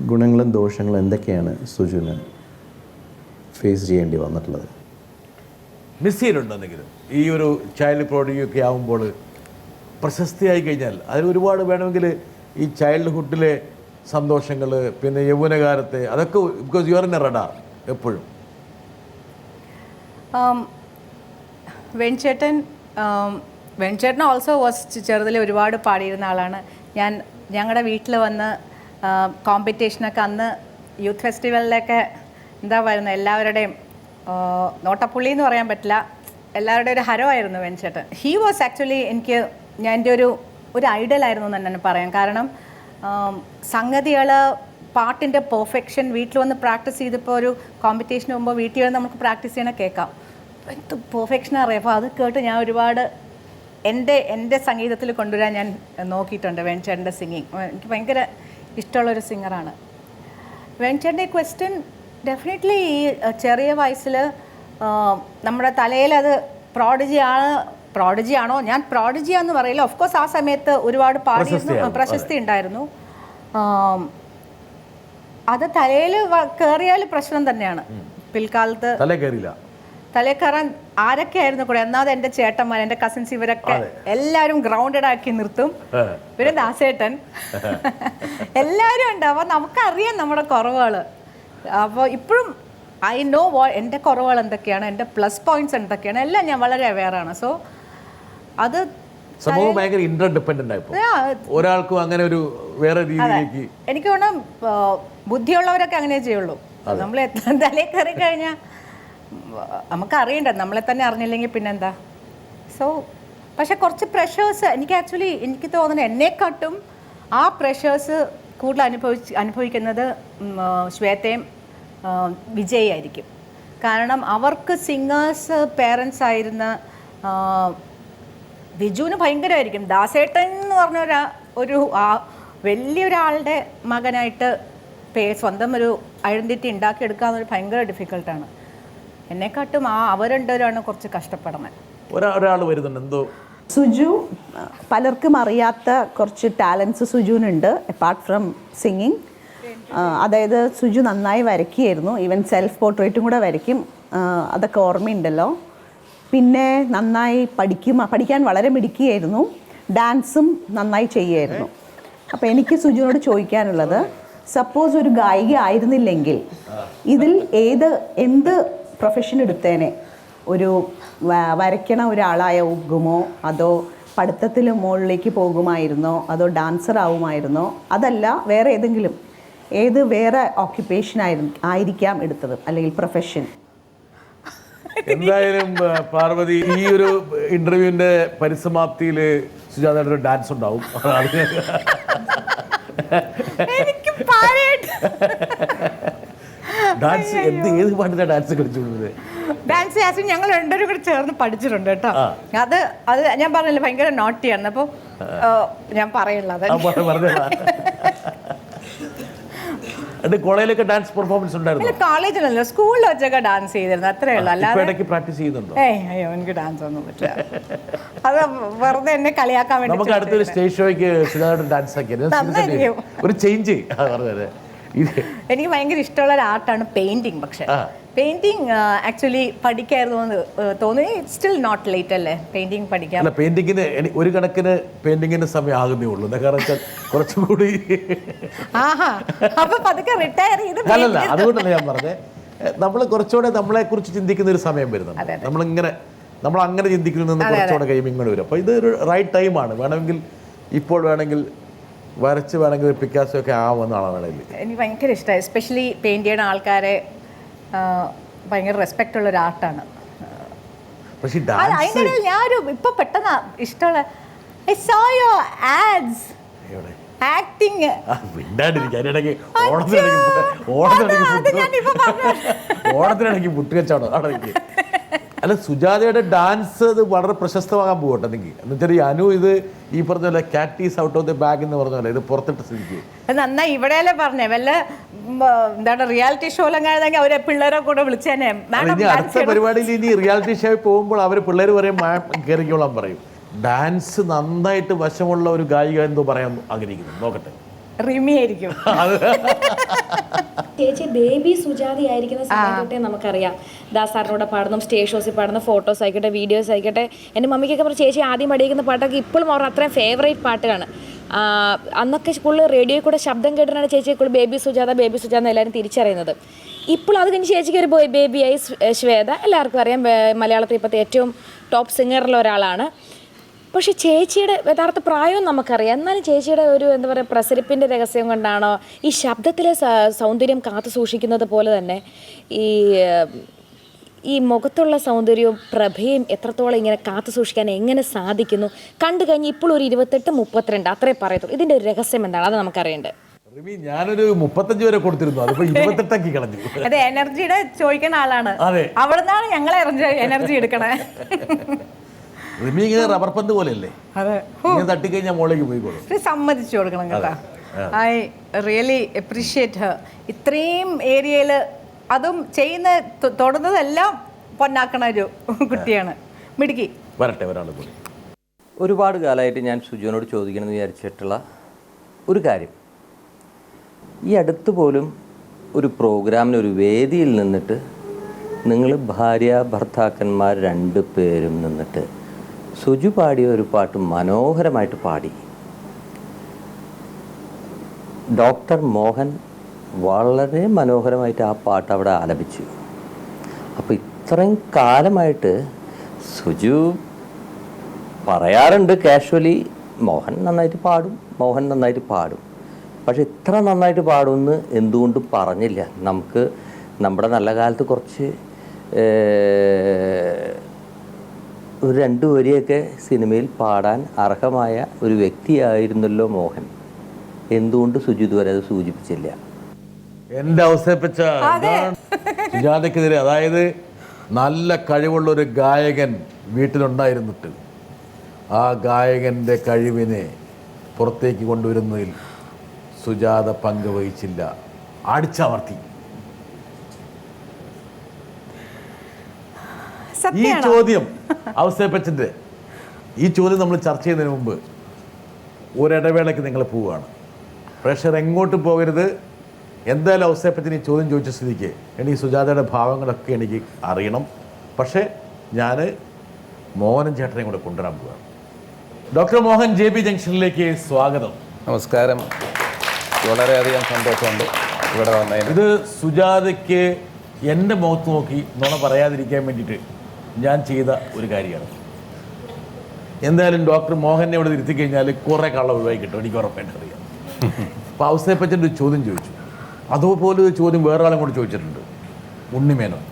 ഗുണങ്ങളും ദോഷങ്ങളും എന്തൊക്കെയാണ് സുജുവിന് ഫേസ് ചെയ്യേണ്ടി വന്നിട്ടുള്ളത്? മിസ് ചെയ്തിട്ടുണ്ടെന്നെങ്കിലും ഈ ഒരു ചൈൽഡ് പ്രോഡിജൊക്കെ ആകുമ്പോൾ പ്രശസ്തിയായി കഴിഞ്ഞാൽ അതിൽ ഒരുപാട് വേണമെങ്കിൽ ഈ ചൈൽഡ്ഹുഡിലെ സന്തോഷങ്ങൾ, പിന്നെ യൗവനകാലത്തെ അതൊക്കെ, because you are in A radar എപ്പോഴും. വെൺചേട്ടൻ ഓൾസോ വാസ് ചെറുതിൽ ഒരുപാട് പാടിയിരുന്ന ആളാണ്. ഞങ്ങളുടെ വീട്ടിൽ വന്ന് കോമ്പറ്റീഷനൊക്കെ അന്ന് യൂത്ത് ഫെസ്റ്റിവലിലൊക്കെ എന്താ പറയുന്നത്, എല്ലാവരുടെയും നോട്ടപ്പുള്ളി എന്ന് പറയാൻ പറ്റില്ല, എല്ലാവരുടെയും ഒരു ഹരമായിരുന്നു വെൺചേട്ടൻ. ഹീ വാസ് ആക്ച്വലി എൻ്റെ ഒരു ഐഡലായിരുന്നു എന്ന് തന്നെ പറയാം. കാരണം സംഗതികൾ പാട്ടിൻ്റെ പെർഫെക്ഷൻ വീട്ടിൽ വന്ന് പ്രാക്ടീസ് ചെയ്തപ്പോൾ ഒരു കോമ്പറ്റീഷന് മുമ്പ് വീട്ടിൽ വന്ന് നമുക്ക് പ്രാക്ടീസ് ചെയ്യണ കേൾക്കാം, എന്ത് പെർഫെക്ഷൻ അറിയാം. അപ്പോൾ അത് കേട്ട് ഞാൻ ഒരുപാട് എൻ്റെ സംഗീതത്തിൽ കൊണ്ടുവരാൻ ഞാൻ നോക്കിയിട്ടുണ്ട് വെൺചേട്ടൻ്റെ സിംഗിങ്. എനിക്ക് ഭയങ്കര ഇഷ്ടമുള്ളൊരു സിംഗറാണ് വെൺചേട്ടൻ്റെ. ക്വസ്റ്റ്യൻ ഡെഫിനറ്റ്ലി ഈ ചെറിയ വയസ്സിൽ നമ്മുടെ തലയിൽ അത് പ്രോഡിജി ആണോ, ഞാൻ പ്രോഡിജിയാന്ന് പറയില്ല. ഓഫ് കോഴ്സ് ആ സമയത്ത് ഒരുപാട് പാടിയിരുന്നു, പ്രശസ്തി ഉണ്ടായിരുന്നു. അത് തലയിൽ കയറിയാൽ പ്രശ്നം തന്നെയാണ്. പിൽക്കാലത്ത് തലയിൽ കയറാൻ ആരൊക്കെയായിരുന്നു കൂടെ, ഒന്നാമത് എൻ്റെ ചേട്ടന്മാർ, എൻ്റെ കസിൻസ്, ഇവരൊക്കെ എല്ലാവരും ഗ്രൗണ്ടഡ് ആക്കി നിർത്തും. പിന്നെ ദാസേട്ടൻ എല്ലാവരും ഉണ്ട്. അപ്പോൾ നമുക്കറിയാം നമ്മുടെ കുറവുകൾ. അപ്പോൾ ഇപ്പോഴും ഐ നോ എൻ്റെ കുറവുകൾ എന്തൊക്കെയാണ്, എൻ്റെ പ്ലസ് പോയിന്റ്സ് എന്തൊക്കെയാണ്, എല്ലാം ഞാൻ വളരെ അവെയറാണ്. സോ അത് സമൂഹം ഭയങ്കര ഇന്റർഡിപെൻഡന്റ് ആയിപ്പോ ഒരാൾക്കും അങ്ങനെ ഒരു വേറെ രീതിയിലേക്ക്. എനിക്ക് തോന്നുന്നു ബുദ്ധിയുള്ളവരൊക്കെ അങ്ങനെ ചെയ്യുള്ളൂ. നമ്മൾ തലയിൽ കയറി കഴിഞ്ഞാൽ നമുക്കറിയണ്ട, നമ്മളെ തന്നെ അറിഞ്ഞില്ലെങ്കിൽ പിന്നെന്താ. സോ പക്ഷെ കുറച്ച് പ്രഷേഴ്സ് എനിക്ക് തോന്നുന്നു എന്നെക്കാട്ടും ആ പ്രഷേഴ്സ് കൂടുതൽ അനുഭവിക്കുന്നത് ശ്വേതയും വിജയായിരിക്കും. കാരണം അവർക്ക് സിംഗേഴ്സ് പേരൻസ് ആയിരുന്ന വിജുവിന് ഭയങ്കരമായിരിക്കും. ദാസേട്ടൻ എന്ന് പറഞ്ഞ ഒരു വലിയൊരാളുടെ മകനായിട്ട് സ്വന്തം ഒരു ഐഡൻറ്റിറ്റി ഉണ്ടാക്കിയെടുക്കുക എന്നൊരു ഭയങ്കര ഡിഫിക്കൽട്ടാണ്. എന്നെക്കാട്ടും അവരുണ്ടവരാണ് കുറച്ച് കഷ്ടപ്പെടുന്നത്. ഒരാൾ വരുന്നുണ്ട് എന്തോ. സുജു പലർക്കും അറിയാത്ത കുറച്ച് ടാലൻസ് സുജുവിനുണ്ട് അപ്പാർട്ട് ഫ്രം സിംഗിങ്. അതായത് സുജു നന്നായി വരയ്ക്കുകയായിരുന്നു, ഈവൻ സെൽഫ് പോർട്രേറ്റും കൂടെ വരയ്ക്കും, അതൊക്കെ ഓർമ്മയുണ്ടല്ലോ. പിന്നെ നന്നായി പഠിക്കാൻ വളരെ മിടുക്കിയായിരുന്നു, ഡാൻസും നന്നായി ചെയ്യുമായിരുന്നു. അപ്പോൾ എനിക്ക് സുജുവിനോട് ചോദിക്കാനുള്ളത്, സപ്പോസ് ഒരു ഗായിക ആയിരുന്നില്ലെങ്കിൽ ഇതിൽ എന്ത് പ്രൊഫഷൻ എടുത്തേനെ? ഒരു വരയ്ക്കണ ഒരാളാകുമോ, അതോ പഠിത്തത്തിൽ മുകളിലേക്ക് പോകുമായിരുന്നോ, അതോ ഡാൻസർ ആവുമായിരുന്നോ, അതല്ല വേറെ ഏത് വേറെ ഓക്യുപ്പേഷൻ ആയിരിക്കാം എടുത്തത്, അല്ലെങ്കിൽ പ്രൊഫഷൻ? എന്തായാലും പാർവതി, ഈ ഒരു ഇന്റർവ്യൂവിന്റെ പരിസമാപ്തിയിൽ സുജാതയുടെ ഒരു ഡാൻസ് ഉണ്ടാവും. ഡാൻസ് ഏത് പാട്ടിന്റെ ഡാൻസ് കളിച്ചുകൊണ്ടത്? ഡാൻസ് ക്ലാസ്സിൽ ഞങ്ങൾ രണ്ടുപേരും കൂടി ചേർന്ന് പഠിച്ചിട്ടുണ്ട് കേട്ടോ. അത് ഞാൻ പറഞ്ഞില്ല, ഭയങ്കര നോട്ടിയാണ്. അപ്പോൾ ഞാൻ പറയുള്ളത് കോളേജിലൊക്കെ ഡാൻസ് പെർഫോമൻസ് ഉണ്ടായിരുന്നു? കോളേജിലല്ല, സ്കൂളിൽ വെച്ചൊക്കെ ഡാൻസ് ചെയ്തിരുന്നു, അത്രേ ഉള്ളൂ. അല്ലാതെ പ്രാക്ടീസ് ചെയ്യുന്നുണ്ടോ? അയ്യോ, എനിക്ക് ഡാൻസ് ഒന്നും പറ്റില്ല. അത് വെറുതെ എന്നെ കളിയാക്കാൻ വേണ്ടി. നമുക്ക് അടുത്തൊരു സ്റ്റേജ് ഷോയ്ക്ക് സുജാതയുടെ ഡാൻസ് ആക്കിയത് ഒരു ചേഞ്ച്. എനിക്ക് ഭയങ്കര ഇഷ്ടമുള്ള ഒരു ആർട്ടാണ് പെയിന്റിങ്. പക്ഷെ പെയിന്റിങ് ആക്ച്വലി പഠിക്കായിരുന്നു എന്ന് തോന്നുന്നു. സ്റ്റിൽ നോട്ട് ലേറ്റ് അല്ലേ പെയിന്റിങ് പഠിക്കാൻ? പെയിന്റിങ്ങിന് ഒരു കണക്കിന് പെയിന്റിങ്ങിന് സമയം ആകുന്നേ ഉള്ളൂ. കാരണം വെച്ചാൽ കുറച്ചുകൂടി അപ്പൊ പതുക്കെ റിട്ടയർ ചെയ്ത്. അല്ലല്ല, അതുകൊണ്ടല്ല ഞാൻ പറഞ്ഞത്. നമ്മൾ കുറച്ചുകൂടെ നമ്മളെ കുറിച്ച് ചിന്തിക്കുന്ന ഒരു സമയം വരുന്നുണ്ട്. നമ്മൾ അങ്ങനെ ചിന്തിക്കുന്നതിൽ നിന്ന് കുറച്ചുകൂടെ കഴിയുമ്പോൾ ഇങ്ങോട്ട് വരും. അപ്പോൾ ഇതൊരു റൈറ്റ് ടൈമാണ്. വേണമെങ്കിൽ ഇപ്പോൾ വേണമെങ്കിൽ വരച്ച് വേണമെങ്കിൽ പിക്കാസോ ഒക്കെ ആവുമെന്നാണ് വേണമെങ്കിൽ. എനിക്ക് ഭയങ്കര ഇഷ്ടമായി. എസ്പെഷ്യലി പെയിന്റ് ചെയ്യുന്ന ആൾക്കാരെ ഭയങ്കര റെസ്പെക്റ്റ് ഉള്ള ഒരു ആർട്ടാണ്. പക്ഷേ അതിൻ്റെ ഞാനൊരു ഇപ്പൊ പെട്ടെന്ന് ഇഷ്ടമുള്ള ആക്ടിങ്. ഓണത്തിനിടയ്ക്ക് പുട്ടുകച്ചവടം. അല്ല, സുജാതയുടെ ഡാൻസ് അത് വളരെ പ്രശസ്തമാകാൻ പോകട്ടെ എനിക്ക്. എന്നുവെച്ചാൽ ഈ അനു ഇത് ഈ പറഞ്ഞ പോലെ കാറ്റീസ് ഔട്ട് ഓഫ് ദി ബാഗ് എന്ന് പറഞ്ഞ പോലെ ഇത് പുറത്തിട്ട് സ്ഥിതിക്ക് നന്നായി. ഇവിടെയല്ലേ പറഞ്ഞേ, വല്ല എന്താണ് റിയാലിറ്റി ഷോയിലെങ്കിൽ അവരെ പിള്ളേരെ കൂടെ വിളിച്ചേനെ. അടുത്ത പരിപാടിയിൽ ഇനി റിയാലിറ്റി ഷോയിൽ പോകുമ്പോൾ അവർ പിള്ളേർ പറയും കയറിക്കോളാൻ പറയും. ഡാൻസ് നന്നായിട്ട് വശമുള്ള ഒരു ഗായിക എന്തോ പറയാൻ ആഗ്രഹിക്കുന്നു. നോക്കട്ടെ, റിമി ആയിരിക്കും. ചേച്ചി ബേബി സുജാതയായിരിക്കുന്ന സമയത്തൊട്ടേ നമുക്കറിയാം ദാസാറിനോട് പാടുന്നു, സ്റ്റേജ് ഷോസിൽ പാടുന്ന ഫോട്ടോസ് ആയിക്കോട്ടെ, വീഡിയോസ് ആയിക്കോട്ടെ. എൻ്റെ മമ്മിക്കൊക്കെ പറഞ്ഞ ചേച്ചി ആദ്യം അടിയിക്കുന്ന പാട്ടൊക്കെ ഇപ്പോഴും അവർ അത്രയും ഫേവറേറ്റ് പാട്ടുകളാണ്. അന്നൊക്കെ സ്കൂളിൽ റേഡിയോയിൽ കൂടെ ശബ്ദം കേട്ടിട്ടാണ് ചേച്ചിയെ കൂടെ ബേബി സുജാത എന്ന് എല്ലാവരും തിരിച്ചറിയുന്നത്. ഇപ്പോൾ അത് കഴിഞ്ഞ് ചേച്ചിക്ക് ഒരു ബേബിയായി ശ്വേത, എല്ലാവർക്കും അറിയാം. മലയാളത്തിൽ ഇപ്പോഴത്തെ ഏറ്റവും ടോപ്പ് സിംഗറിലുള്ള ഒരാളാണ്. പക്ഷേ ചേച്ചിയുടെ യഥാർത്ഥ പ്രായവും നമുക്കറിയാം. എന്നാലും ചേച്ചിയുടെ ഒരു എന്താ പറയുക പ്രസരിപ്പിൻ്റെ രഹസ്യം കൊണ്ടാണോ ഈ ശബ്ദത്തിലെ സൗന്ദര്യം കാത്തു സൂക്ഷിക്കുന്നത് പോലെ തന്നെ ഈ മുഖത്തുള്ള സൗന്ദര്യവും പ്രഭയും എത്രത്തോളം ഇങ്ങനെ കാത്തു സൂക്ഷിക്കാൻ എങ്ങനെ സാധിക്കുന്നു? കണ്ടു കഴിഞ്ഞ് ഇപ്പോൾ ഒരു 28-32 അത്രേ പറയത്തുള്ളൂ. ഇതിൻ്റെ ഒരു രഹസ്യം എന്താണ്? അത് നമുക്കറിയേണ്ടത്. ഞാനൊരു 35 വരെ കൊടുത്തിരുന്നു, അതിപ്പോ 28 കളഞ്ഞു. അതെ, എനർജിയുടെ ചോദിക്കുന്ന ആളാണ്. അവിടുന്നാണ് ഞങ്ങളെ എനർജി എടുക്കണേ. റിമി ഇങ്ങനെ റബ്ബർ പന്ത് പോലെയല്ലേ, ഇങ്ങനെ തട്ടിക്കഴിഞ്ഞാൽ മോളേക്ക് പോയിക്കോളും. സമ്മതിച്ചു കൊടുക്കണം കേട്ടോ. I really appreciate Har. ഇത്രയും ഏരിയയിൽ അതും ചെയ്യുന്ന തൊടുന്നതെല്ലാം പൊന്നാക്കണ ഒരു കുട്ടിയാണ്, മിടുക്കി. വരട്ടെ ഒരാൾ കൂടി. ഒരുപാട് കാലമായിട്ട് ഞാൻ സുജുവിനോട് ചോദിക്കണമെന്ന് വിചാരിച്ചിട്ടുള്ള ഒരു കാര്യം, ഈ അടുത്ത് പോലും ഒരു പ്രോഗ്രാമിന് ഒരു വേദിയിൽ നിന്നിട്ട് നിങ്ങൾ ഭാര്യ ഭർത്താക്കന്മാർ 2 പേരും നിന്നിട്ട് സുജു പാടിയ ഒരു പാട്ട് മനോഹരമായിട്ട് പാടി. ഡോക്ടർ മോഹൻ വളരെ മനോഹരമായിട്ട് ആ പാട്ട് അവിടെ ആലപിച്ചു. അപ്പോൾ ഇത്രയും കാലമായിട്ട് സുജു പറയാറുണ്ട് കാഷ്വലി, മോഹൻ നന്നായിട്ട് പാടും. പക്ഷെ ഇത്ര നന്നായിട്ട് പാടുമെന്ന് എന്തുകൊണ്ടും പറഞ്ഞില്ല. നമുക്ക് നമ്മുടെ നല്ല കാലത്ത് കുറച്ച് ഒരു 2 വരിയൊക്കെ സിനിമയിൽ പാടാൻ അർഹമായ ഒരു വ്യക്തിയായിരുന്നല്ലോ മോഹൻ. എന്തുകൊണ്ട് സുജു ഇതുവരെ അത് സൂചിപ്പിച്ചില്ല? എൻ്റെ അവസ്ഥയെപ്പച്ച സുജാതയ്ക്കെതിരെ, അതായത് നല്ല കഴിവുള്ള ഒരു ഗായകൻ വീട്ടിലുണ്ടായിരുന്നിട്ട് ആ ഗായകൻ്റെ കഴിവിനെ പുറത്തേക്ക് കൊണ്ടുവരുന്നതിൽ സുജാത പങ്കുവഹിച്ചില്ല, അടിച്ചമർത്തി. ഈ ചോദ്യം ഔസേപ്പച്ചൻ്റെ ഈ ചോദ്യം നമ്മൾ ചർച്ച ചെയ്യുന്നതിന് മുമ്പ് ഒരിടവേളയ്ക്ക് നിങ്ങൾ പോവുകയാണ്. പ്രഷർ എങ്ങോട്ടും പോകരുത്. എന്തായാലും ഔസേപ്പച്ചന് ഈ ചോദ്യം ചോദിച്ച സ്ഥിതിക്ക് എനിക്ക് സുജാതയുടെ ഭാവങ്ങളൊക്കെ എനിക്ക് അറിയണം. പക്ഷേ ഞാൻ മോഹനൻ ചേട്ടനെയും കൂടെ കൊണ്ടുവരാൻ പോവുകയാണ്. ഡോക്ടർ മോഹൻ, JB ജംഗ്ഷനിലേക്ക് സ്വാഗതം. നമസ്കാരം. വളരെയധികം സന്തോഷമുണ്ട് ഇവിടെ വന്നതിന്. ഇത് സുജാതയ്ക്ക് എൻ്റെ മുഖത്ത് നോക്കി നുണ പറയാതിരിക്കാൻ വേണ്ടിയിട്ട് ഞാൻ ചെയ്ത ഒരു കാര്യമാണ്. എന്തായാലും ഡോക്ടർ മോഹനെ ഇവിടെ ഇരുത്തി കഴിഞ്ഞാൽ കുറേ കള്ളം ഒഴിവായി കിട്ടും, എനിക്ക് ഉറപ്പായിട്ട് അറിയാം. അപ്പോൾ ഔസേപ്പച്ചൻ്റെ ഒരു ചോദ്യം ചോദിച്ചു, അതുപോലെ ഒരു ചോദ്യം വേറൊരാളും കൂടി ചോദിച്ചിട്ടുണ്ട്. ഉണ്ണിമേനോൻ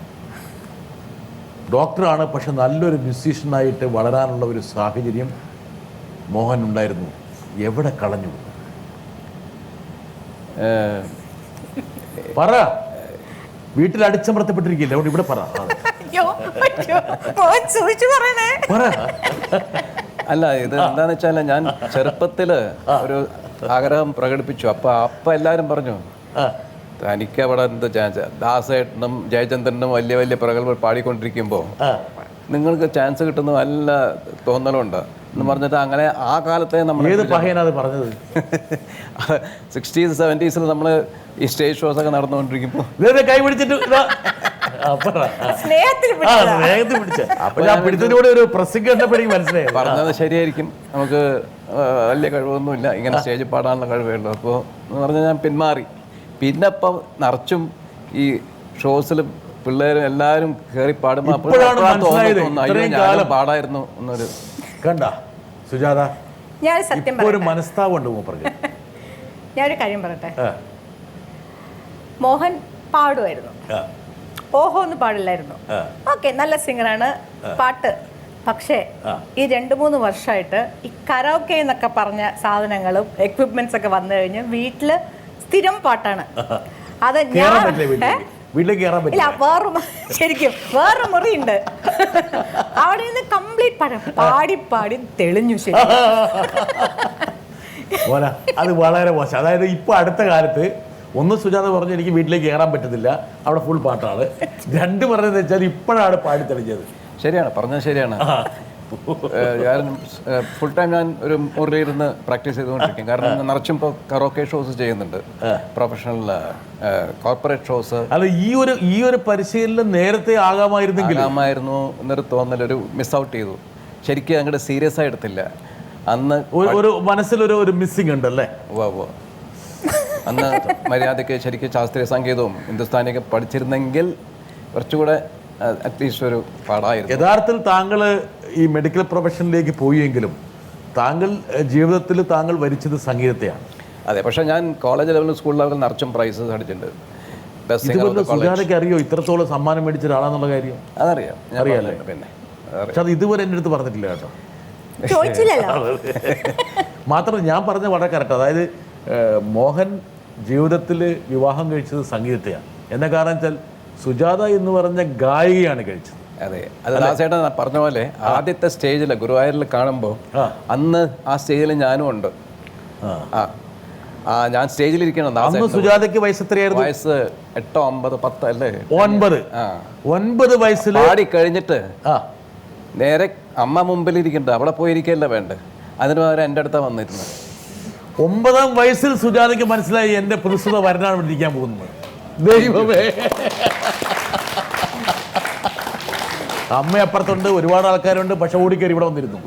ഡോക്ടറാണ്, പക്ഷെ നല്ലൊരു മ്യൂസീഷ്യനായിട്ട് വളരാനുള്ള ഒരു സാഹചര്യം മോഹൻ ഉണ്ടായിരുന്നു. എവിടെ കളഞ്ഞു? പറ. വീട്ടിൽ അടിച്ചമർത്തപ്പെട്ടിരിക്കില്ല, അതുകൊണ്ട് ഇവിടെ പറ. പറ. അല്ല, ഇത് എന്താണെന്ന് വെച്ചാൽ ഞാൻ ചെറുപ്പത്തിൽ ഒരു ആഗ്രഹം പ്രകടിപ്പിച്ചു. അപ്പം എല്ലാവരും പറഞ്ഞു തനിക്ക് അവിടെ എന്ത് ചാൻസ്, ദാസേട്ടനും ജയചന്ദ്രനും വലിയ വലിയ പ്രഗത്ഭർ പാടിക്കൊണ്ടിരിക്കുമ്പോൾ നിങ്ങൾക്ക് ചാൻസ് കിട്ടുന്ന നല്ല തോന്നലുണ്ട് എന്ന് പറഞ്ഞിട്ട് അങ്ങനെ ആ കാലത്തെ നമ്മൾ പറഞ്ഞത് 60s 70s നമ്മൾ ഈ സ്റ്റേജ് ഷോസ് ഒക്കെ നടന്നുകൊണ്ടിരിക്കുമ്പോൾ കൈ പിടിച്ചിട്ട് പറഞ്ഞത് ശരിയായിരിക്കും, നമുക്ക് വലിയ കഴിവൊന്നുമില്ല, ഇങ്ങനെ സ്റ്റേജിൽ പാടാനുള്ള കഴിവേ ഉള്ളൂ. അപ്പോൾ എന്ന് പറഞ്ഞാൽ ഞാൻ പിന്മാറി. പിന്നെ ഇപ്പം നിറച്ചും ഈ ഷോസിലും പിള്ളേരും എല്ലാവരും കയറി പാടുമ്പോൾ അപ്പോഴാണ് പാടായിരുന്നു എന്നൊരു കണ്ട സുജാത. ഞാൻ സത്യം ഒരു മനസ്താവുണ്ട് മൂപ്പർക്ക്. ഞാനൊരു കാര്യം പറയട്ടെ. മോഹൻ പാടുമായിരുന്നു, ഓഹോ ഒന്ന് പാടില്ലായിരുന്നു. ഓക്കെ, നല്ല സിംഗറാണ്, പാട്ട്. പക്ഷേ ഈ 2-3 വർഷമായിട്ട് ഈ കരോക്കെ എന്നൊക്കെ പറഞ്ഞ സാധനങ്ങളും എക്വിപ്മെന്റ്സ് ഒക്കെ വന്നു കഴിഞ്ഞ് വീട്ടില് സ്ഥിരം പാട്ടാണ്. അത് ഞാൻ ഇല്ല, ശരിക്കും വേറെ മുറിയുണ്ട്, അവിടെ നിന്ന് കംപ്ലീറ്റ് പാടി പാടി തെളിഞ്ഞു. ശരി, അത് വളരെ മോശം. അതായത് ഇപ്പൊ അടുത്ത കാലത്ത് ഒന്ന് സുജാത പറഞ്ഞു എനിക്ക് വീട്ടിലേക്ക് കയറാൻ പറ്റത്തില്ല, അവിടെ ഫുൾ പാട്ടാണ്. 2 പറഞ്ഞതെന്ന് വെച്ചാൽ ഇപ്പോഴാണ് പാടി തെളിഞ്ഞത്. ശരിയാണ്, പറഞ്ഞത് ശരിയാണ്. ഫുൾ ടൈം ഞാൻ ഒരു മുറിയിലിരുന്ന് പ്രാക്ടീസ് ചെയ്തുകൊണ്ടിരിക്കും. കാരണം നിറച്ചും ഇപ്പോൾ കറോക്കെ ഷോസ് ചെയ്യുന്നുണ്ട്, പ്രൊഫഷണൽ കോർപ്പറേറ്റ് ഷോസ്. അല്ല, ഈ ഒരു പരിശീലനം നേരത്തെ ആകാമായിരുന്നു എന്നൊരു തോന്നലൊരു മിസ് ഔട്ട് ചെയ്തു. ശരിക്കും അങ്ങോട്ട് സീരിയസ് ആയി എടുത്തില്ല. അന്ന് ഒരു മനസ്സിലൊരു മിസ്സിങ് ഉണ്ടല്ലേ? അന്ന് മര്യാദയ്ക്ക് ശരിക്കും ശാസ്ത്രീയ സംഗീതവും ഹിന്ദുസ്ഥാനിയൊക്കെ പഠിച്ചിരുന്നെങ്കിൽ കുറച്ചുകൂടെ അറ്റ്ലീസ്റ്റ് ഒരു പാടായിരുന്നു. യഥാർത്ഥത്തിൽ താങ്കൾ ഈ മെഡിക്കൽ പ്രൊഫഷനിലേക്ക് പോയെങ്കിലും താങ്കൾ ജീവിതത്തിൽ താങ്കൾ വരിച്ചത് സംഗീതത്തെയാണ്. അതെ, പക്ഷെ ഞാൻ കോളേജ് ലെവലിൽ സ്കൂൾ ലെവലിൽ നിറച്ചും പ്രൈസസ് അടിച്ചിട്ടുണ്ട്. സുജാതയ്ക്ക് അറിയോ ഇത്രത്തോളം സമ്മാനം മേടിച്ച ഒരാളാന്നുള്ള കാര്യം? അതറിയാം, അറിയാലേ. പിന്നെ പക്ഷെ അത് ഇതുവരെ എൻ്റെ അടുത്ത് പറഞ്ഞിട്ടില്ല കേട്ടോ. മാത്രമല്ല ഞാൻ പറഞ്ഞ വളരെ കറക്റ്റ്. അതായത് മോഹൻ ജീവിതത്തിൽ വിവാഹം കഴിച്ചത് സംഗീതത്തെയാണ്. എന്ന കാരണം വെച്ചാൽ സുജാത എന്ന് പറഞ്ഞ ഗായികയാണ് കഴിച്ചത്. അതെ, അത് ദാസേട്ടൻ പറഞ്ഞ പോലെ ആദ്യത്തെ സ്റ്റേജിൽ ഗുരുവായൂരിൽ കാണുമ്പോൾ അന്ന് ആ സ്റ്റേജിൽ ഞാനും ഉണ്ട്. ഞാൻ സ്റ്റേജിലിരിക്കണം. സുജാതയ്ക്ക് വയസ്സ് എത്രയായിരുന്നു? വയസ്സ് 8, 9, 10 അല്ലേ? 9 വയസ്സിൽ പാടി കഴിഞ്ഞിട്ട് നേരെ അമ്മ മുമ്പിലിരിക്കണ്ട, അവിടെ പോയിരിക്കല്ല വേണ്ട, അതിന് പകരം എൻ്റെ അടുത്താണ് വന്നിരുന്നത്. 9-ാം വയസ്സിൽ സുജാതയ്ക്ക് മനസ്സിലായി എൻ്റെ പുതുസുത വരനാണ് ഇവിടെ ഇരിക്കാൻ പോകുന്നത്. ദൈവമേ, അമ്മ അപ്പുറത്തുണ്ട്, ഒരുപാട് ആൾക്കാരുണ്ട്, പക്ഷെ ഓടിക്കയറി ഇവിടെ വന്നിരുന്നു.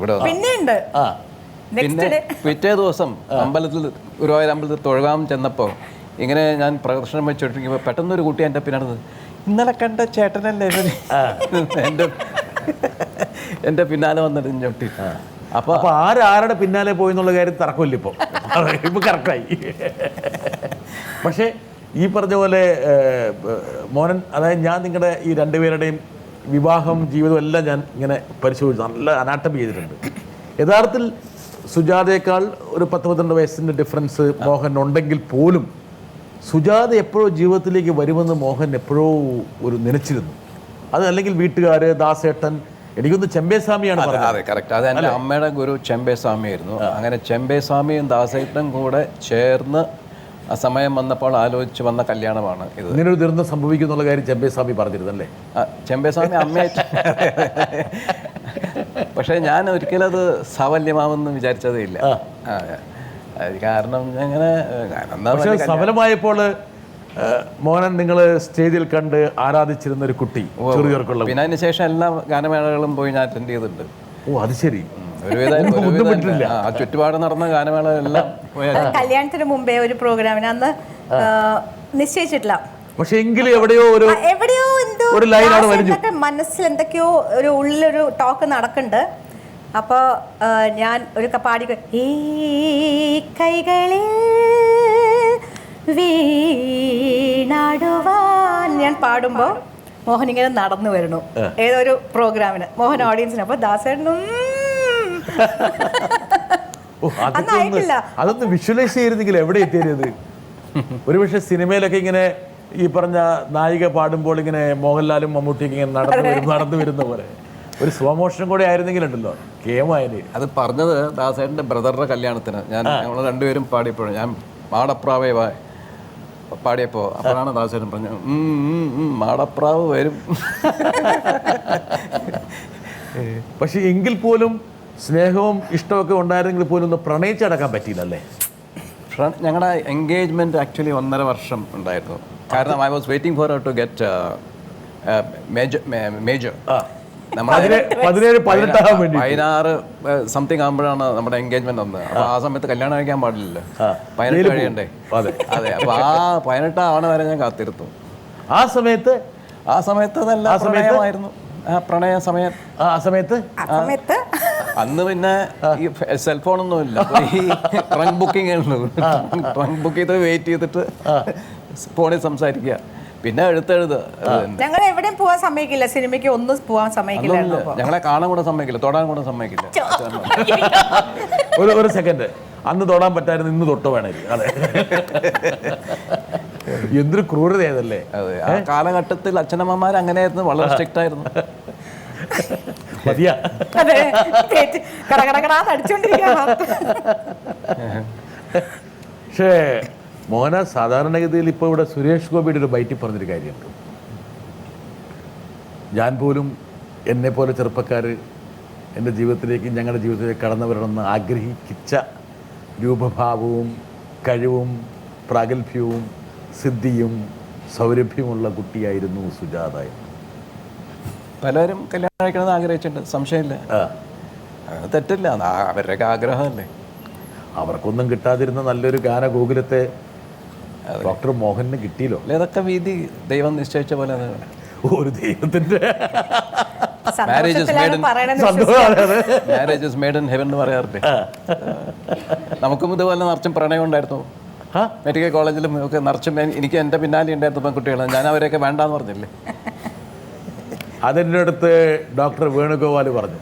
പിന്നെ പിറ്റേ ദിവസം ഗുരുവായൂർ അമ്പലത്തിൽ തൊഴുകാൻ ചെന്നപ്പോൾ ഇങ്ങനെ ഞാൻ പ്രദർശനം വെച്ചോണ്ടിരിക്കുമ്പോൾ പെട്ടെന്നൊരു കുട്ടി എൻ്റെ പിന്നടുത്ത്, ഇന്നലെ കണ്ട ചേട്ടനല്ലേ എൻ്റെ പിന്നാലെ വന്നിട്ട് ചവിട്ടി. അപ്പോൾ ആരുടെ പിന്നാലെ പോയി എന്നുള്ള കാര്യം തർക്കമില്ല ഇപ്പൊ കറക്റ്റായി. പക്ഷേ ഈ പറഞ്ഞ പോലെ മോഹൻ, അതായത് ഞാൻ നിങ്ങളുടെ ഈ 2 പേരുടെയും വിവാഹം ജീവിതം എല്ലാം ഞാൻ ഇങ്ങനെ പരിശോധിച്ചു, നല്ല അനാട്ടമി ചെയ്തിട്ടുണ്ട്. യഥാർത്ഥത്തിൽ സുജാതയേക്കാൾ ഒരു 10-12 വയസ്സിൻ്റെ ഡിഫറൻസ് മോഹൻ ഉണ്ടെങ്കിൽ പോലും സുജാത എപ്പോഴോ ജീവിതത്തിലേക്ക് വരുമെന്ന് മോഹൻ എപ്പോഴോ ഒരു നനച്ചിരുന്നു. അത് അല്ലെങ്കിൽ വീട്ടുകാർ, ദാസേട്ടൻ, എനിക്കൊന്ന് ചെമ്പേസ്വാമിയാണ്. അതെ, കറക്റ്റ്. അത് എൻ്റെ അമ്മയുടെ ഗുരു ചെമ്പേസ്വാമിയായിരുന്നു. അങ്ങനെ ചെമ്പേസ്വാമിയും ദാസേട്ടനും കൂടെ ചേർന്ന് ആ സമയം വന്നപ്പോൾ ആലോചിച്ച് വന്ന കല്യാണമാണ് ഇത്. ഇങ്ങനൊരു ദുരന്തം സംഭവിക്കുന്നുള്ള കാര്യം ചെമ്പേസ്വാമി പറഞ്ഞിരുന്നല്ലേ? ചെമ്പേസ്വാമി അമ്മയായിട്ട്. പക്ഷേ ഞാൻ ഒരിക്കലും അത് സാഫല്യമാവെന്ന് വിചാരിച്ചതേ ഇല്ല. കാരണം അങ്ങനെ സഫലമായപ്പോൾ മോഹനൻ നിങ്ങൾ സ്റ്റേജിൽ കണ്ട് ആരാധിച്ചിരുന്ന ഒരു കുട്ടി, പിന്നെ അതിന് ശേഷം എല്ലാ ഗാനമേളകളും പോയി ഞാൻ അറ്റൻഡ് ചെയ്തിട്ടുണ്ട്. ഓ, അത് ശരി. ചുറ്റുപാട് നടന്ന ഗാനമേള എല്ലാം. കല്യാണത്തിന് മുമ്പേ ഒരു പ്രോഗ്രാമിന് അന്ന് നിശ്ചയിച്ചിട്ടില്ല, പക്ഷെ എങ്കിലും എവിടെയോ എന്തോ മനസ്സിൽ എന്തൊക്കെയോ ഒരു ഉള്ളിലൊരു ടോക്ക് നടക്കുന്നുണ്ട്. അപ്പോൾ ഞാൻ ഒരു പാടി, ഈ കൈകളിൽ വീണാടുവാൻ ഞാൻ പാടുമ്പോൾ മോഹൻ ഇങ്ങനെ നടന്നു വരണു ഏതൊരു പ്രോഗ്രാമിന്, മോഹൻ ഓഡിയൻസിന്. അപ്പോൾ ദാസേട്ടനും അതൊന്ന് വിഷ്വലൈസ് ചെയ്തിരുന്നെങ്കിൽ എവിടെ എത്തിയത്? ഒരുപക്ഷെ സിനിമയിലൊക്കെ ഇങ്ങനെ ഈ പറഞ്ഞ നായിക പാടുമ്പോൾ ഇങ്ങനെ മോഹൻലാലും മമ്മൂട്ടിയൊക്കെ ഇങ്ങനെ നടന്നു വരുന്ന പോലെ ഒരു സ്ലോ മോഷൻ കൂടെ ആയിരുന്നെങ്കിലുണ്ടല്ലോ കേമായത്. അത് പറഞ്ഞത് ദാസേട്ടൻ്റെ ബ്രദറിൻ്റെ കല്യാണത്തിന് ഞങ്ങൾ രണ്ടുപേരും പാടിയപ്പോഴും ഞാൻ മാടപ്രാവേ പാടിയപ്പോൾ അപ്പോഴാണ് ദാസേട്ടൻ പറഞ്ഞു മാടപ്രാവ് വരും. പക്ഷെ എങ്കിൽ പോലും സ്നേഹവും ഇഷ്ടമൊക്കെ ഉണ്ടായിരുന്നെങ്കിൽ പോലും ഒന്ന് പ്രണയിച്ചടക്കാൻ പറ്റിയില്ലല്ലേ? ഞങ്ങളുടെ എൻഗേജ്മെൻറ്റ് ആക്ച്വലി 1.5 വർഷം ഉണ്ടായിരുന്നു. കാരണം I was waiting for to get major. 16 something ആകുമ്പോഴാണ് നമ്മുടെ എൻഗേജ്മെന്റ് വന്നത്. അപ്പൊ ആ സമയത്ത് കല്യാണം കഴിക്കാൻ പാടില്ലല്ലോ, 18 കഴിയണ്ടേ? അതെ. അപ്പൊ ആ 18 ആവണ വരെ ഞാൻ കാത്തിരുന്നു. ആ സമയത്ത് നല്ല പ്രണയമായിരുന്നു. പ്രണയ സമയം. ആ സമയത്ത് അന്ന് പിന്നെ ഈ സെൽഫോണൊന്നും ഇല്ല, ഈ ട്രങ്ക് ബുക്കിംഗ് ആയിരുന്നു. ട്രങ്ക് ബുക്ക് ചെയ്ത് വെയിറ്റ് ചെയ്തിട്ട് ഫോണിൽ സംസാരിക്കുക. പിന്നെ എഴുത്തെഴുത്. ഞങ്ങൾ എവിടെയും പോവാൻ സമ്മതിക്കില്ല, സിനിമയ്ക്ക് ഒന്നും പോവാൻ സമ്മതിക്കില്ല. ഞങ്ങളെ കാണാൻ കൂടെ സമ്മതിക്കില്ല, തൊടാൻ കൂടെ സമ്മതിക്കില്ല. ഒരു സെക്കൻഡ്, അന്ന് തൊടാൻ പറ്റായിരുന്നു, ഇന്ന് തൊട്ടോ വേണമായിരിക്കും. അതെ, എന്തൊരു ക്രൂരതയതല്ലേ. അതെ, ആ കാലഘട്ടത്തിൽ അച്ഛനമ്മമാർ അങ്ങനെയായിരുന്നു, വളരെ സ്ട്രിക്റ്റ് ആയിരുന്നു. പക്ഷേ മോഹന, സാധാരണഗതിയിൽ ഇപ്പോൾ ഇവിടെ സുരേഷ് ഗോപിയുടെ ഒരു ബൈറ്റിൽ പറഞ്ഞൊരു കാര്യമുണ്ട്. ഞാൻ പോലും എന്നെപ്പോലെ ചെറുപ്പക്കാർ എൻ്റെ ജീവിതത്തിലേക്ക്, ഞങ്ങളുടെ ജീവിതത്തിലേക്ക് കടന്നു വരണമെന്ന് ആഗ്രഹിച്ച രൂപഭാവവും കഴിവും പ്രാഗൽഭ്യവും സിദ്ധിയും സൗരഭ്യമുള്ള കുട്ടിയായിരുന്നു സുജാത. പലരും കല്യാണം കഴിക്കണമെന്ന് ആഗ്രഹിച്ചിട്ടുണ്ട്, സംശയമില്ല. തെറ്റില്ല, അവരുടെയൊക്കെ ആഗ്രഹമല്ലേ. അവർക്കൊന്നും കിട്ടാതിരുന്ന നല്ലൊരു ഗാനഗോകുലത്തെ ഡോക്ടർ മോഹന് കിട്ടിയല്ലോ. ഇതൊക്കെ വിധി ദൈവം നിശ്ചയിച്ച പോലെ. ഒരു ദൈവത്തിന്റെ marriage is made in heaven എന്ന് പറയാറില്ലേ? നമുക്കും ഇതുപോലെ നിറച്ചും പ്രണയം ഉണ്ടായിരുന്നു. മെഡിക്കൽ കോളേജിലും ഒക്കെ നിറച്ചും എനിക്ക് എൻ്റെ പിന്നാലെ ഉണ്ടായിരുന്നു പെൺകുട്ടികൾ. ഞാൻ അവരെയൊക്കെ വേണ്ടാന്ന് പറഞ്ഞില്ലേ? അതിൻ്റെ അടുത്ത് ഡോക്ടർ വേണുഗോപാൽ പറഞ്ഞു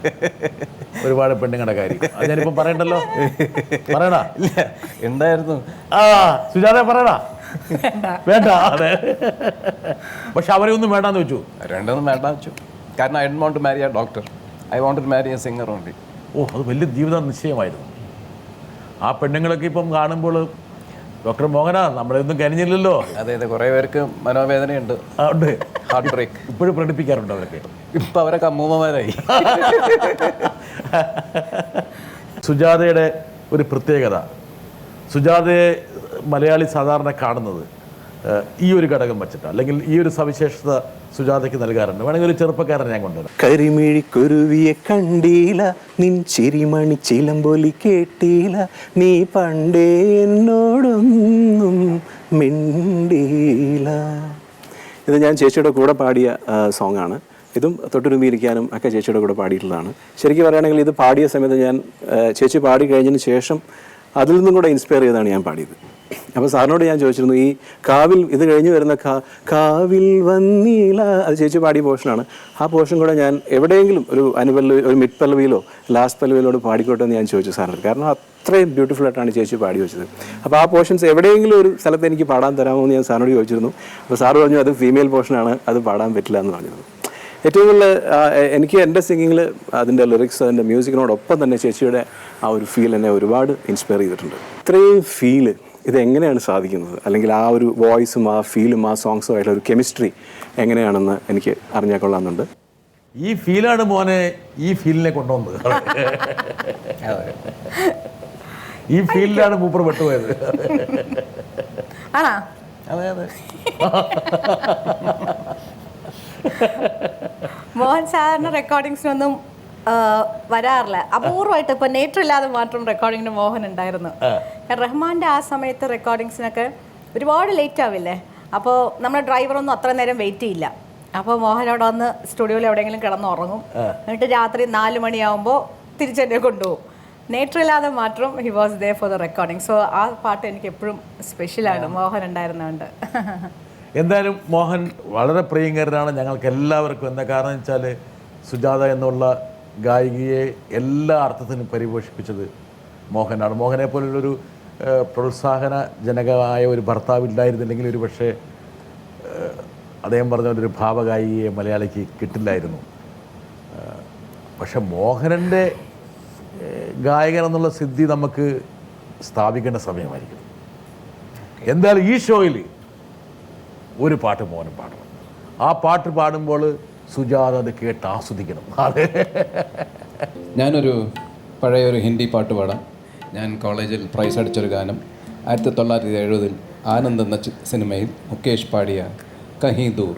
ഒരുപാട് പെണ്ണുങ്ങളുടെ കാര്യം. അത് ഞാനിപ്പം പറയണ്ടല്ലോ, പറയണ ഉണ്ടായിരുന്നു. സുജാത പറയണ വേണ്ട. അതെ, പക്ഷെ അവരെ ഒന്നും വേണ്ടാന്ന് വെച്ചു. രണ്ടൊന്നും വേണ്ടാന്ന് വെച്ചു. കാരണം I don't want to marry a doctor, I wanted to marry a singer only. ഓ, അത് വലിയ ജീവിത നിശ്ചയമായിരുന്നു. ആ പെണ്ണുങ്ങളൊക്കെ ഇപ്പം കാണുമ്പോൾ ഡോക്ടർ മോഹന നമ്മളെയൊന്നും കനിഞ്ഞില്ലല്ലോ. അതെ, കുറേ പേർക്ക് മനോവേദനയുണ്ട്, ഉണ്ട്, ഹാർട്ട് ബ്രേക്ക് ഇപ്പോഴും പ്രകടിപ്പിക്കാറുണ്ട് അവരൊക്കെ. ഇപ്പം അവരൊക്കെ അമ്മൂമ്മമാരായി. സുജാതയുടെ ഒരു പ്രത്യേകത, സുജാതയെ മലയാളി സാധാരണ കാണുന്നത് ഈ ഒരു ഘടകം വെച്ചിട്ട്, അല്ലെങ്കിൽ ഈ ഒരു സവിശേഷത സുജാതയ്ക്ക് നൽകാറുണ്ട്. വേണമെങ്കിൽ ഒരു ചെറുപ്പക്കാരൻ ഞാൻ കൊണ്ടുവരാം. കരിമിഴിക്കുരുവിയെ കണ്ടീല, നിൻ ചിരിമണി ചിലമ്പൊലി കേട്ടീല, നീ പണ്ടേ എന്നോടൊന്നും മിണ്ടീല. ഇത് ഞാൻ ചേച്ചിയുടെ കൂടെ പാടിയ സോങ്ങാണ്. ഇതും തൊട്ടുരുമ്പിയിരിക്കാനും ഒക്കെ ചേച്ചിയുടെ കൂടെ പാടിയിട്ടുള്ളതാണ്. ശരിക്കും പറയുകയാണെങ്കിൽ ഇത് പാടിയ സമയത്ത് ഞാൻ ചേച്ചി പാടി കഴിഞ്ഞതിന് ശേഷം അതിൽ നിന്നും കൂടെ ഇൻസ്പയർ ചെയ്താണ് ഞാൻ പാടിയത്. അപ്പോൾ സാറിനോട് ഞാൻ ചോദിച്ചിരുന്നു, ഈ കാവിൽ ഇത് കഴിഞ്ഞ് വരുന്ന കാവിൽ വന്നീല, അത് ചേച്ചി പാടിയ പോർഷനാണ്. ആ പോർഷൻ കൂടെ ഞാൻ എവിടെയെങ്കിലും ഒരു അനുപല്ലവി, ഒരു മിഡ് പല്ലവിയിലോ ലാസ്റ്റ് പല്ലവിയിലോട് പാടിക്കോട്ടെ എന്ന് ഞാൻ ചോദിച്ചു സാറിന്. കാരണം അത്രയും ബ്യൂട്ടിഫുൾ ആയിട്ടാണ് ചേച്ചി പാടി വെച്ചത്. അപ്പോൾ ആ പോർഷൻസ് എവിടെയെങ്കിലും ഒരു സ്ഥലത്ത് എനിക്ക് പാടാൻ തരാമോ എന്ന് ഞാൻ സാറിനോട് ചോദിച്ചിരുന്നു. അപ്പോൾ സാറ് പറഞ്ഞു അത് ഫീമെയിൽ പോർഷനാണ്, അത് പാടാൻ പറ്റില്ല എന്ന് പറഞ്ഞിരുന്നു. ഏറ്റവും കൂടുതൽ എനിക്ക് എൻ്റെ സിംഗിങ്ങിൽ അതിൻ്റെ ലിറിക്സ്, അതിൻ്റെ മ്യൂസിക്കിനോടൊപ്പം തന്നെ ചേച്ചിയുടെ ആ ഒരു ഫീൽ എന്നെ ഒരുപാട് ഇൻസ്പയർ ചെയ്തിട്ടുണ്ട്. ഇത്രയും ഫീല് ഇതെങ്ങനെയാണ് സാധിക്കുന്നത്, അല്ലെങ്കിൽ ആ ഒരു വോയിസും ആ ഫീലും ആ സോങ്സും ആയിട്ടുള്ള ഒരു കെമിസ്ട്രി എങ്ങനെയാണെന്ന് എനിക്ക് അറിഞ്ഞാൽ കൊള്ളാമെന്നുണ്ട്. ഈ ഫീലാണ് മോനെ ഈ ഫീലിനെ കൊണ്ടുവന്നത്. ഈ ഫീലിലാണ് മൂപ്പർ പെട്ടുപോയത്. ആണോ? അതെ അതെ. മോഹൻ സാറിന് റെക്കോർഡിങ്സിനൊന്നും വരാറില്ല, അപൂർവമായിട്ട്. ഇപ്പൊ നേറ്ററില്ലാതെ മാത്രം റെക്കോർഡിങ്ങിന് മോഹൻ ഉണ്ടായിരുന്നു. റഹ്മാന്റെ ആ സമയത്ത് റെക്കോർഡിങ്സിനൊക്കെ ഒരുപാട് ലേറ്റ് ആവില്ലേ? അപ്പോൾ നമ്മുടെ ഡ്രൈവറൊന്നും അത്ര നേരം വെയിറ്റ് ചെയ്യില്ല. അപ്പോൾ മോഹൻ അവിടെ വന്ന് സ്റ്റുഡിയോയിൽ എവിടെയെങ്കിലും കിടന്നുറങ്ങും. എന്നിട്ട് രാത്രി 4 മണിയാകുമ്പോൾ തിരിച്ചെന്നെ കൊണ്ടുപോകും. നേറ്ററില്ലാതെ മാത്രം he was they for the recording. So ആ പാട്ട് എനിക്ക് എപ്പോഴും സ്പെഷ്യലാണ്, മോഹൻ ഉണ്ടായിരുന്നതുകൊണ്ട്. എന്തായാലും മോഹൻ വളരെ പ്രിയങ്കരനാണ് ഞങ്ങൾക്ക് എല്ലാവർക്കും. എന്താ കാരണം വെച്ചാൽ സുജാത എന്നുള്ള ഗായികയെ എല്ലാ അർത്ഥത്തിനും പരിപോഷിപ്പിച്ചത് മോഹനാണ്. മോഹനെ പോലുള്ളൊരു പ്രോത്സാഹനജനകമായ ഒരു ഭർത്താവില്ലായിരുന്നില്ലെങ്കിൽ ഒരു പക്ഷേ അദ്ദേഹം പറഞ്ഞ ഒരു ഭാവഗായികയെ മലയാളിക്ക് കിട്ടില്ലായിരുന്നു. പക്ഷെ മോഹനൻ്റെ ഗായകൻ എന്നുള്ള സിദ്ധി നമുക്ക് സ്ഥാപിക്കേണ്ട സമയമായിരിക്കും. എന്തായാലും ഈ ഷോയിൽ ഒരു പാട്ട് മോഹൻ പാടണം. ആ പാട്ട് പാടുമ്പോൾ സുജാത അത് കേട്ട് ആസ്വദിക്കണം. അതെ, ഞാനൊരു പഴയൊരു ഹിന്ദി പാട്ട് പാടാം. ഞാൻ കോളേജിൽ പ്രൈസ് അടിച്ചൊരു ഗാനം 1970 ആനന്ദ് എന്ന സിനിമയിൽ മുകേഷ് പാടിയ കഹീ ദൂർ.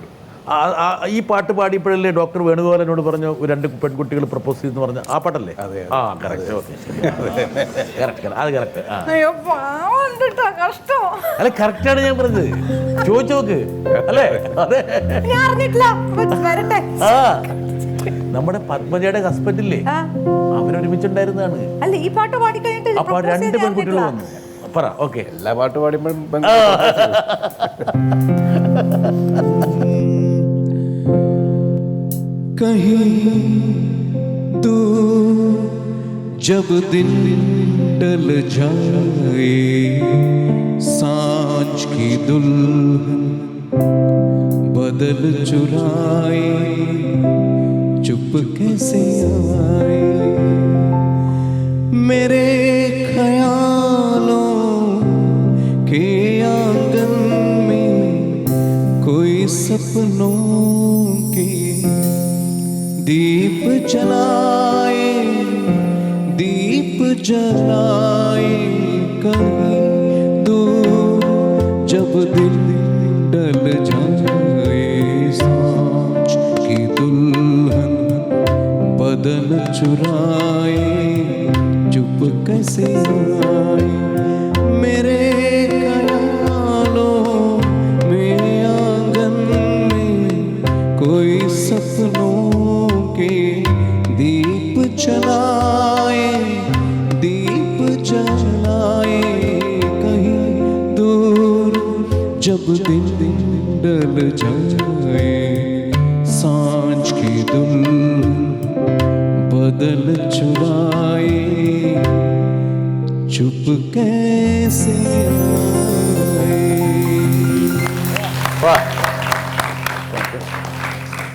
ഈ പാട്ട് പാടിയപ്പോഴല്ലേ ഡോക്ടർ വേണുഗോപാലനോട് പറഞ്ഞു 2 പെൺകുട്ടികൾ പ്രപ്പോസ് ചെയ്തെന്ന് പറഞ്ഞ ആ പാട്ടല്ലേ? അതെ. ആ കറക്റ്റ്. ഓക്കെ, കറക്റ്റ്, അത് കറക്റ്റ്. അയ്യോ പാവം കേട്ടോ, കഷ്ടം. അല്ല കറക്റ്റാണ് ഞാൻ പറഞ്ഞത്. ചോദിച്ചു നോക്ക്. അല്ലേ? അതെ, ഞാൻ അറിഞ്ഞിട്ടില്ല. വരട്ടെ. ആ നമ്മുടെ പത്മജയുടെ ഹസ്ബൻഡില്ലേ, അവരൊരുമിച്ചുണ്ടായിരുന്നതാണ്. അല്ല ഈ പാട്ട് പാടിക്കഴിഞ്ഞിട്ട് അപ്പൊ 2 പെൺകുട്ടികൾ വന്നു. പറ. ഓക്കെ, എല്ലാ പാട്ട് പാടുമ്പോഴും कहीं दूर जब दिन डल जाए, सांझ की दुल्हन बदल चुराए, चुप कैसे आए मेरे ख्यालों के आंगन में, कोई सपनों के दीप जलाए, दीप जलाए कहीं दूर जब दिन डल जाए, सांझ की दुल्हन बदल चुराए, चुप कैसे आए मेरे ख्यालों में आंगन में, कोई सपनों के दीप जलाए, दीप जलाए कहीं दूर जब दिन डल जाए, सांझ की दुल्हन बदल चुराए, चुप कैसे आए.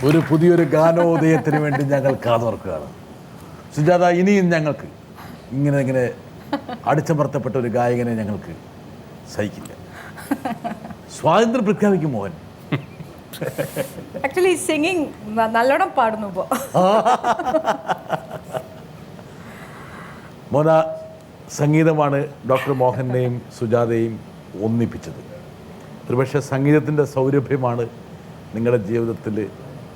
ഒരു പുതിയൊരു ഗാനോദയത്തിന് വേണ്ടി ഞങ്ങൾ കാതോർക്കുകയാണ്. സുജാത, ഇനിയും ഞങ്ങൾക്ക് ഇങ്ങനെ അടിച്ചമർത്തപ്പെട്ട ഒരു ഗായകനെ ഞങ്ങൾക്ക് സഹിക്കില്ല. സ്വാതന്ത്ര്യം പ്രഖ്യാപിക്കും മോഹൻ. ആക്ച്വലി സിംഗിങ് നല്ലോണം പാടുന്നു ഇപ്പോൾ. മോന, സംഗീതമാണ് ഡോക്ടർ മോഹനെയും സുജാതയും ഒന്നിപ്പിച്ചത്. ഒരുപക്ഷെ സംഗീതത്തിൻ്റെ സൗരഭ്യമാണ് നിങ്ങളുടെ ജീവിതത്തിൽ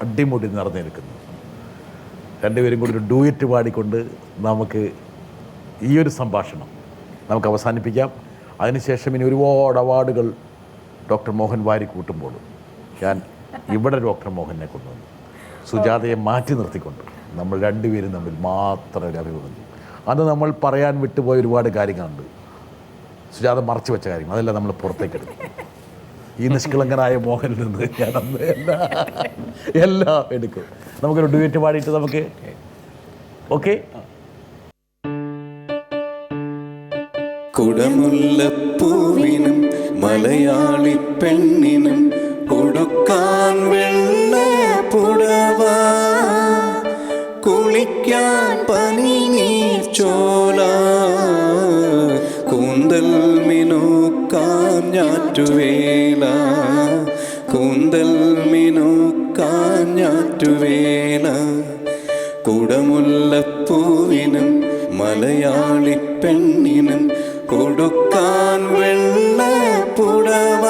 അടിമുടി നിറഞ്ഞിരിക്കുന്നത്. 2 പേരും കൂടി ഒരു ഡൂയറ്റ് പാടിക്കൊണ്ട് നമുക്ക് ഈ ഒരു സംഭാഷണം നമുക്ക് അവസാനിപ്പിക്കാം. അതിനുശേഷം ഇനി ഒരുപാട് അവാർഡുകൾ ഡോക്ടർ മോഹൻ വാരി കൂട്ടുമ്പോൾ ഞാൻ ഇവിടെ ഡോക്ടർ മോഹനെ കൊണ്ടുവന്നു സുജാതയെ മാറ്റി നിർത്തിക്കൊണ്ട് നമ്മൾ 2 പേരും തമ്മിൽ മാത്രം ഒരു അഭിമുഖം. അത് നമ്മൾ പറയാൻ വിട്ടുപോയ ഒരുപാട് കാര്യങ്ങളുണ്ട്. സുജാത മറച്ചു വെച്ച കാര്യങ്ങൾ അതെല്ലാം നമ്മൾ പുറത്തേക്ക് എടുക്കും. ഈ നിഷ്കളങ്കനായ മോഹനിൽ നിന്ന് ഞാനന്ന് എല്ലാം എടുക്കും. നമുക്കൊരു ഡുവറ്റ് പാടിയിട്ട് നമുക്ക് ഓക്കെ. കുടമുല്ലപ്പൂവിനും മലയാളി പെണ്ണിനും ഉടുക്കാൻ വെള്ള പുടവ, കുളിക്കാൻ പനിനീർ ചോല, കൂന്തൽ മിനുക്കാൻ ഞാറ്റുവേല, കൂന്തൽ മിനുക്കാൻ ഞാറ്റുവേല. കുടമുല്ലപ്പൂവിനും മലയാളി പെണ്ണിനും ഉടുക്കാൻ വെള്ള പുടവ,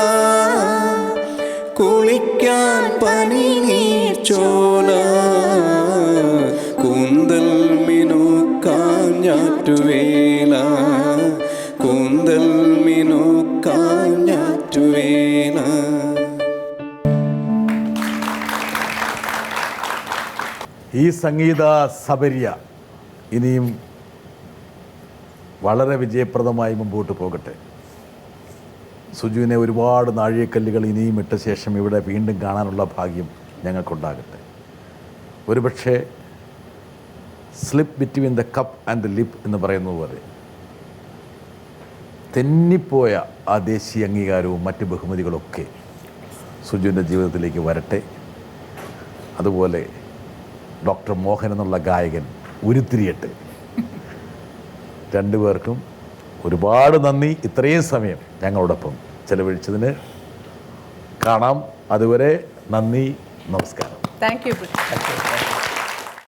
കുളിക്കാൻ പനിനീർ ചോല, കൂന്തൽ മിനുക്കാൻ ഞാറ്റുവേല, കൂന്തൽ മിനുക്കാൻ ഞാറ്റുവേല. ഈ സംഗീത സബരിയ ഇനിയും വളരെ വിജയപ്രദമായി മുമ്പോട്ട് പോകട്ടെ. സുജുവിനെ ഒരുപാട് നാഴികക്കല്ലുകൾ ഇനിയും ഇട്ട ശേഷം ഇവിടെ വീണ്ടും കാണാനുള്ള ഭാഗ്യം ഞങ്ങൾക്കുണ്ടാകട്ടെ. ഒരുപക്ഷെ slip between the cup and the lip എന്ന് പറയുന്നത് പോലെ തെന്നിപ്പോയ ആ ദേശീയ അംഗീകാരവും മറ്റ് ബഹുമതികളൊക്കെ സുജുവിൻ്റെ ജീവിതത്തിലേക്ക് വരട്ടെ. അതുപോലെ ഡോക്ടർ മോഹൻ എന്നുള്ള ഗായകൻ ഉരുത്തിരിയട്ടെ. രണ്ടുപേർക്കും ഒരുപാട് നന്ദി. ഇത്രയും സമയം ഞങ്ങളോടൊപ്പം ചെലവഴിച്ചതിന്. കാണാം. അതുവരെ നന്ദി, നമസ്കാരം. Thank you.